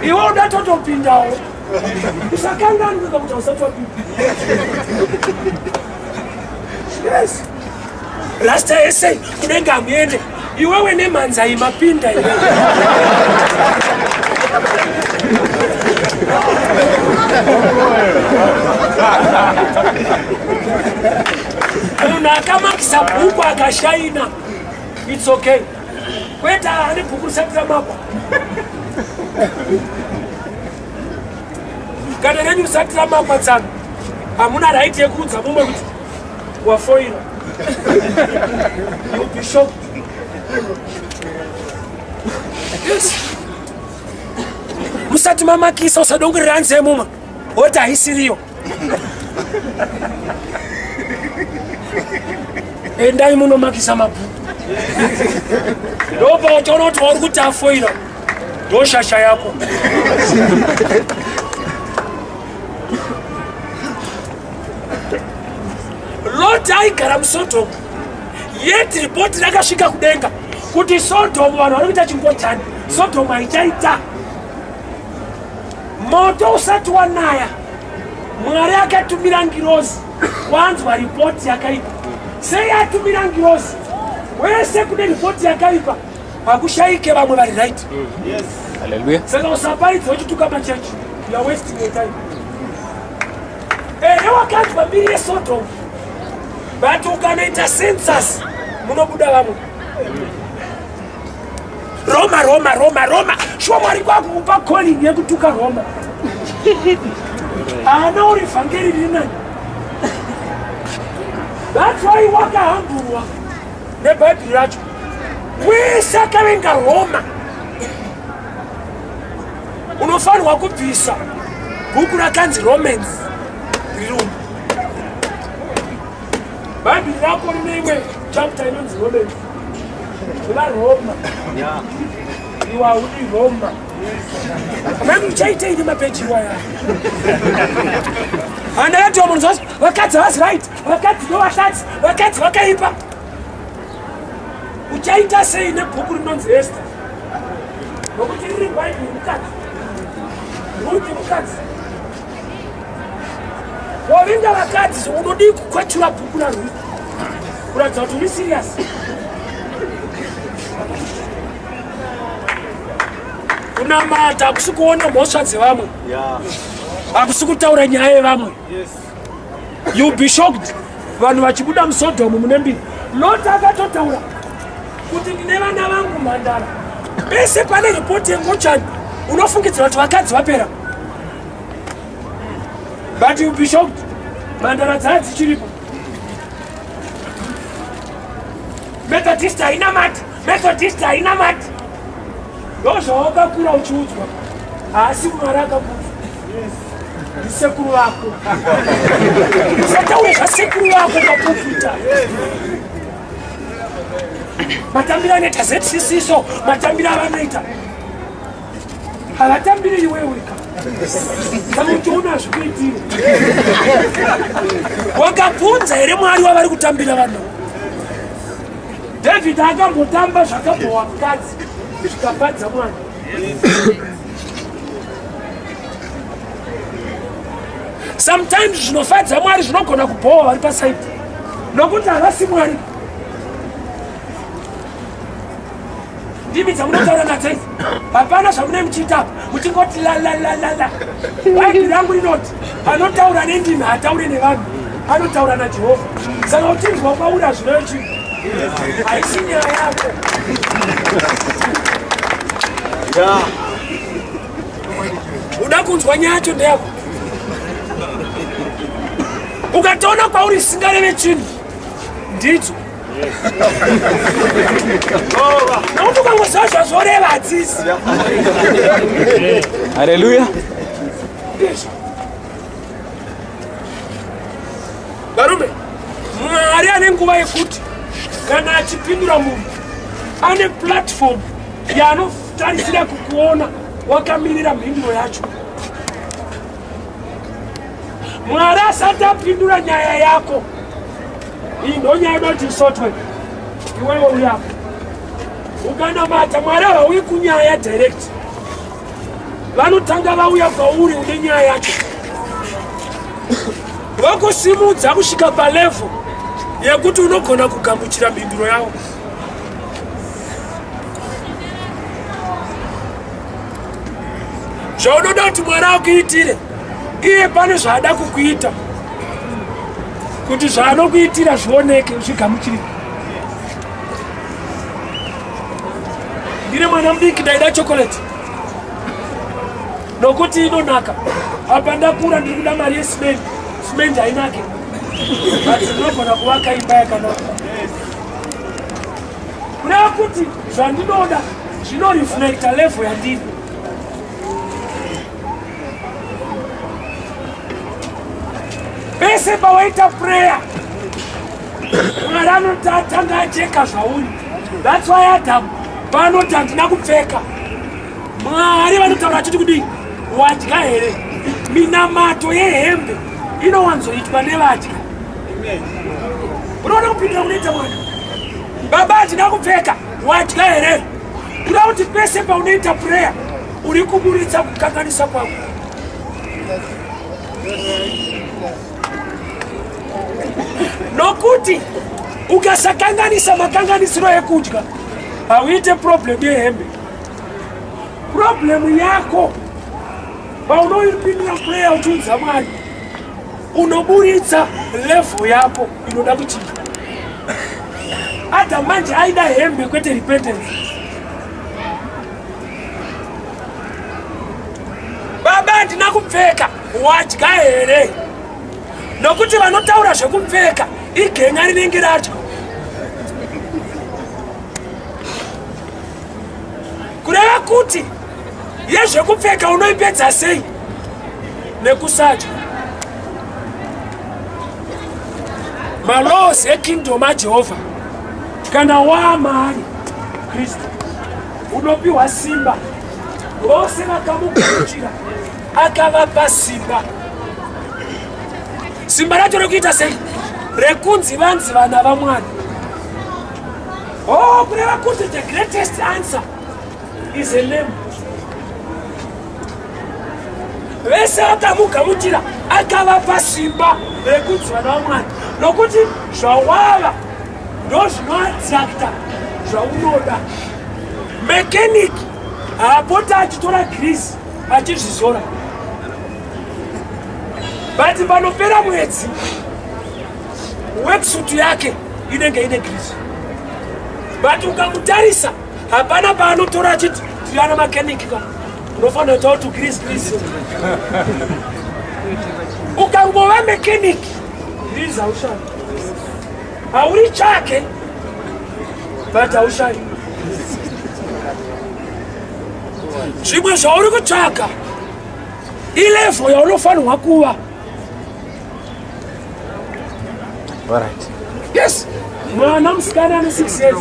[SPEAKER 2] Iwe uda totopindawo usakanganwika kuti usatopinda. Yes. Rasta essay kunenge hamuende iwewe nemhanza imapinda iwewe. Munhu akamakisa bhuku akashaina, it's okay. Kweta ane bhuku risatira mapa. Kana renyu risatira mapa tsana, hamuna right yekuudza mumwe kuti wafoira. You'll be shocked. Yes. Musati mamakisa usadongorera hanze mumwe woti haisiriyo. Endai munomakisa mabhuku. Ndopa wachiona kuti wauri kuti afoira, ndoshasha yako. Lot aigara muSodhomu, yet ripoti rakasvika kudenga kuti Sodhomu vanhu vari kuita chingotani, Sodhomu haichaita. Moto usati wanaya, Mwari akatumira ngirozi wanzwa ripoti yakaipa. Sei atumira ngirozi wese kune ripoti yakaipa hakushaike vamwe vari right.
[SPEAKER 3] Yes. Hallelujah.
[SPEAKER 2] Saka usaparidza uchituka machechi, you are wasting your time. Wakati mbiri yeSodhomu, but ukanoita census munobuda vamwe. Roma. Shwa Mwari kwakukupa calling yekutuka Roma. Ana uri vhangeri rinani. That's why wakahamburwa nebhaibheri racho. Wese akavenga Roma unofanirwa kubvisa bhuku rakanzi Romans rirumbu. Bhaibheri rako rine imwe chapter inonzi Romans. VaRoma. You are only Roma. Mami uchaite ini mapeji waya. Anayeto munzos wakati was right. Wakati no wakati wakaipa. Uchaita sei ne bhuku rinonzi Esther. Nokuti riri Bible mukati. Ruti mukati. Wavinga vakati unodi kukwachura bhuku la Ruti. Kuratidza kuti uri serious. Unamata hakusi kuona mhosva dzevamwe. Hakusi kutaura nyaya yevamwe. You be shocked. Vanhu vachibuda muSodhomu mune mbiri. Lot akatotaura kuti ndine vana vangu mhandara. Pese pane ripoti yengochani unofungidzira kuti vakadzi vapera. But you be shocked. Mhandara dzaya dzichiripo. Methodist haina mati. Methodist haina mati. Ndozvawakakura uchiudzwa. Asi Mwari akakuudza. Ndisekuru vako. Usataure zvasekuru vako papupita. Matambiro anoita zetsisiso, matambiro avanoita. Havatambiri iwe urika. Saka uchiona zvikuitira. Wakabvunza here Mwari wavari kutambira vanhu? David akambotamba zvakabhowa mukadzi. Zvikafadza Mwari. Sometimes zvinofadza Mwari zvinogona kubhowa vari pasaiti. Nokuti havasi Mwari. Ndimi dzamunotaura nadzo idzi. Hapana zvamune muchiita muchingoti la. Bhaibheri rangu rinoti anotaura nendimi haatauri nevanhu. Anotaura naJehovha. Saka uchinzwa kwaura zvino chinhu. Haisi nyaya yako. Uda kunzwa nyaya yacho ndeyako. Ukatoona kwauri singareve chinhu ndidzo. Nokuti ukangoziva zvazvoreva hadzisi.
[SPEAKER 3] Hallelujah.
[SPEAKER 2] Varume, Mwari ane nguva yekuti kana achipindura munhu ane platform yaanotarisira kukuona wakamirira mhinduro yacho. Mwari asati apindura nyaya yako, iyi ndo nyaya inoti isotwe, iwewe uyapo. Ukanamata Mwari havauyi kunyaya direct. Vanotanga vauya kwauri une nyaya yacho. Vokusimudza kusvika palevel yekuti unogona kugamuchira mhinduro yavo. Zvaunoda kuti Mwari akuitire, iye pane zvaada kukuita kuti zvaanokuitira zvioneke zvigamuchirike. Ndine mwana mudiki ndaida chocolate nokuti inonaka. Apa ndakura ndiri kuda mari yesimende. Simende hainake. But ndinogona kuvaka imba yakanaka. Kureva kuti zvandinoda zvinoreflecta level yandiri. Pese pawaita prayer, Mwari anotanga acheka zvauri. That's why Adam panoti handina kupfeka. Mwari vanotaura achiti kudii? Wadya here? Minamato yehembe inowanzoitwa nevadya. Unoona kupindira unoita mwana? Baba handina kupfeka. Wadya here? Kuda kuti pese paunoita prayer uri kuburitsa kukanganisa kwako. Nokuti ukasakanganisa makanganisiro ekudya hauite problem yehembe. Problem yako paunoipindira prayer uchiudza Mwari unoburitsa level yako inoda kuchinja. Adam manje aida hembe kwete repentance. Baba handina kupfeka wadya here nokuti vanotaura zvekupfeka igenga rinenge ratyo kureva kuti yezvekupfeka unoipedza sei nekusadya malaws ekingdom ajehovha kana waamari kristu unopiwa simba vose vakamukuruchira akavapa simba racho rekuita sei rekunzi vanzi vana vamwari kureva kuti the greatest answer is a name vese vakamugamuchira akavapa simba rekunzi vana vamwari nokuti zvawava ndo zvinoatrakta zvaunoda mekaniki haapota achitora grisi achizvizora but panopera mwedzi weksutu yake inenge ine grisi but ukamutarisa hapana paanotora achiti tiriana makaniki ka unofanira kutaura kuti grisi ukangova mekaniki grisi haushandi hauri chake but haushandi zvimwe zvauri kutsvaka ilevo yaunofanirwa kuva.
[SPEAKER 3] Alright.
[SPEAKER 2] Yes. Mwana musikana ane 6 years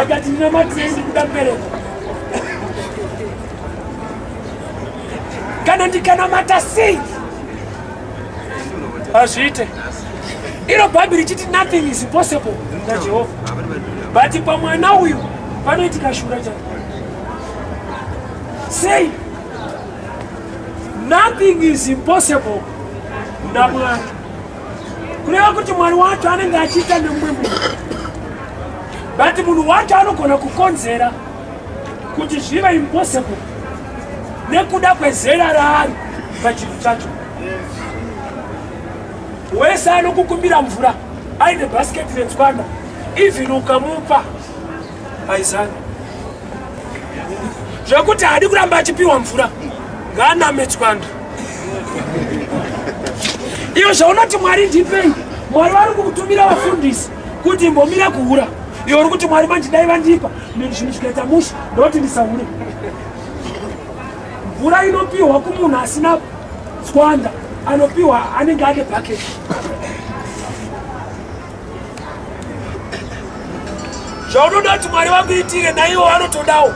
[SPEAKER 2] akati ndina matrendi kuda mbereko kana ndikanamata sei hazviite iro bhaibheri richiti nothing is impossible najehovha but pamwana uyu panoitika shura chake sei nothing is impossible namwari kureva kuti mwari wacho anenge achiita nemumwe munhu but munhu wacho anogona kukonzera kuti zvive impossible nekuda kwezera raari pachinhu chacho wese anokukumbira mvura aine bhasiketi retswanda even ukamupa haizani zvekuti haadi kuramba achipiwa mvura ngaaname tswanda iyo zvaunoti mwari ndipei mwari vari kukutumira vafundisi kuti mbomira kuhura iyo uri kuti mwari mandidai vandipa zvinhu zvikaita musha ndoti ndisahure mvura inopiwa kumunhu asina tswanda anopiwa anenge ane bhaketi zvaunoda kuti mwari vakuitire naivo vanotodawo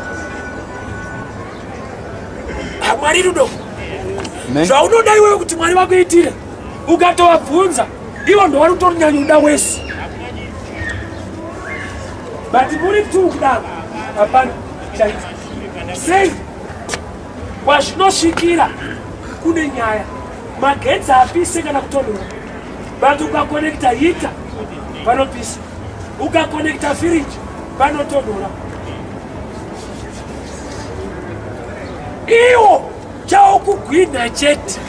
[SPEAKER 2] mwari rudo zvaunoda iwewe kuti mwari vakuitire ukatovabvunza ivo ndo vari kutorinyanyuda wese but muri tu kudaro hapana chaita sei kwazvinosvikira kune nyaya magetsi hapise kana kutonhora but ukakonekta hita panopisa ukakonekta firiji panotonhora iwo chaokugwinha chete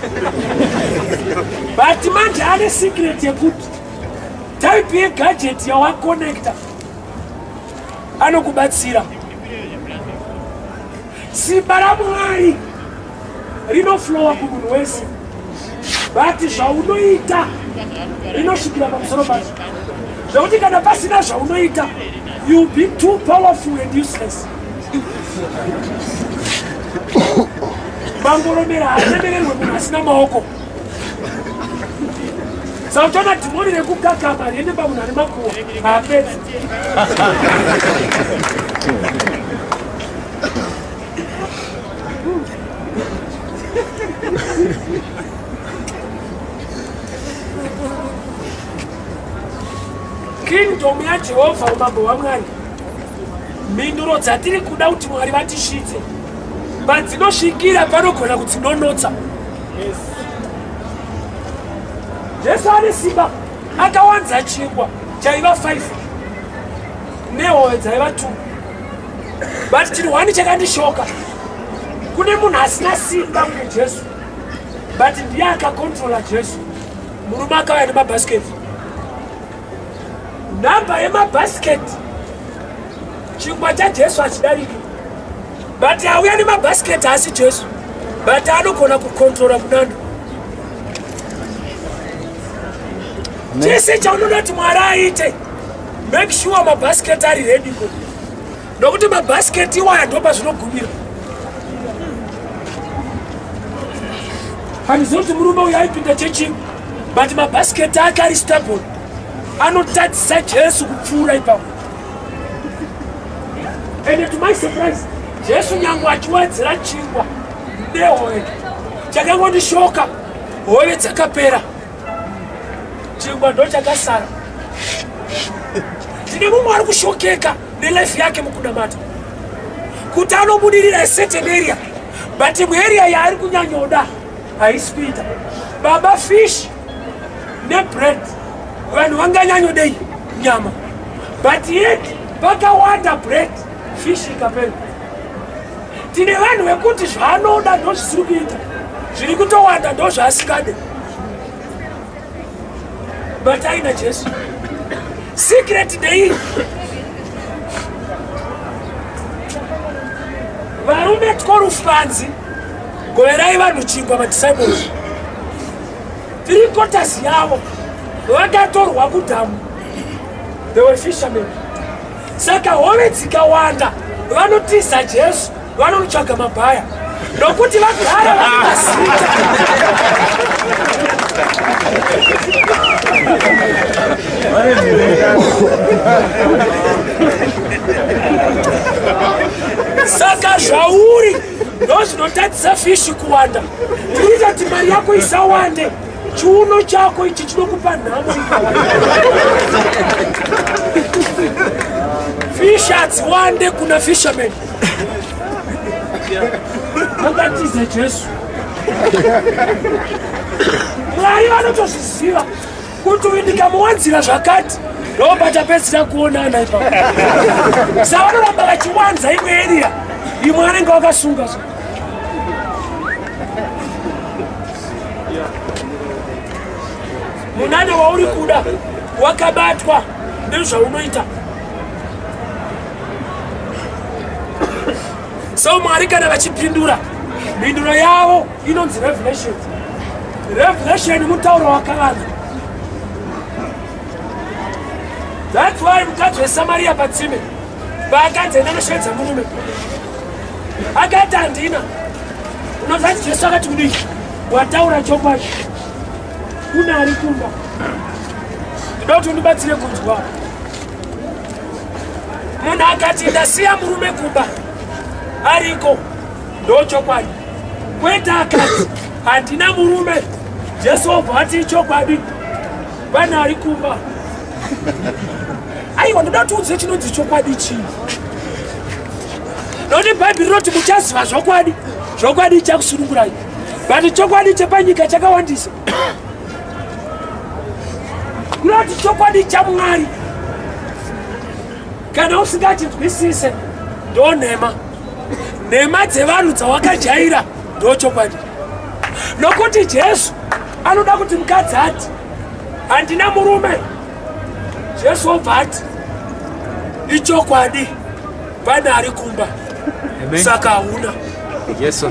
[SPEAKER 2] but manje ane secret yekuti type yegadgeti yawakonekta anokubatsira simba ramwari rinoflowa kumunhu wese but zvaunoita rinosvikira pamusoro pacho zvekuti kana pasina zvaunoita you be too powerful and useless mangoromera hatemererwe munhu asina maoko sauchona dhimoni rekugagama riende pamunhu ane makuwa haapedzi kingdom yajehovha umambo hwamwari mhinduro dzatiri kuda kuti mwari vatisvitse padzinosvikira panogona kudzinonotsa jesu ane simba akawanza chingwa chaiva 5 nehove dzaiva 2 but chiri 1 chakandishoka kune munhu asina simba mune jesu but ndiye akakontrola jesu murume akauya nemabhasiketi nhamba yemabhasiketi chingwa chajesu hachidariki but auya nemabhasiketi asi jesu but anogona kukontrora munando. Chese chaunoda kuti Mwari aite, make sure mabhasiketi ari ready ko. Nokuti mabhasiketi iwaya ndo pazvinogumira. Handizoti murume uyu aipinda chechi, but mabhasiketi ake ari stable. Anotadzisa Jesu kupfuura ipapo. And to my surprise, Jesu nyangu achiwadzira chingwa nehove. Chakangondishoka, hove dzakapera. Chingwa ndo chakasara. Tine mumwe ari kushokeka nelife yake mukunamata. Kuti anobudirira certain area, but muarea yaari kunyanyoda haisi kuita. Baba fish ne bread. Vanhu vanganyanyodei nyama. But yet vakawanda bread, fish ikapera. Tine vanhu vekuti zvaanoda ndo zvisiri kuita. Zviri kutowanda ndo zvaasikade. But aina Jesu. Secret ndei. Varume tkorufanzi goverai vanhu chingwa madisciples. Tiri kotasi yavo vakatorwa kudhamu. They were fishermen. Saka hove dzikawanda vanotiza Jesu, vanomutsvaga mabhaya nokuti vagara vakasika. Saka zvauri ndo zvinotadzisa fishi kuwanda. Tiriita kuti mari yako isawande, chiuno chako ichi chinokupa nhamo ikawanda. Fish hadziwande kuna fishermen. Vakatiza Jesu. Mwari vanotozviziva kuti uyu ndikamuwanzira zvakati ndopatapedzira kuonana ipapo. Savanoramba vachiwanza imwe area, imwe anenge vakasunga so. Munane wauri kuda wakabatwa nezvaunoita. So Mwari kana vachipindura, mhinduro yavo inonzi revelation. Revelation mutauro wakavanda. That's why mukadzi weSamaria patsime paakadzi anosvedza murume akati handina. Unozati Jesu akati kudii? Wataura chokwadi. Kuna ari kumba. Ndoda kuti undibatsire kunzwa. Munhu akati ndasiya murume kumba ariko ndo chokwadi. Kwete akati handina murume, Jesu obva ati chokwadi, pane ari kumba. Aiwa, ndoda kuti udze chinonzi chokwadi chii. Nokuti Bhaibheri rinoti muchaziva zvokwadi, zvokwadi chichakusunungurai. But chokwadi chepanyika chakawandisa. Kunoti chokwadi chaMwari kana usingatinzwisise ndo nhema. Nhema dzevanhu dzawakajaira ndo chokwadi. Nokuti Jesu anoda kuti mukadzi ati handina murume, Jesu obva ati ichokwadi, pane ari kumba. Saka hauna.
[SPEAKER 3] Yes.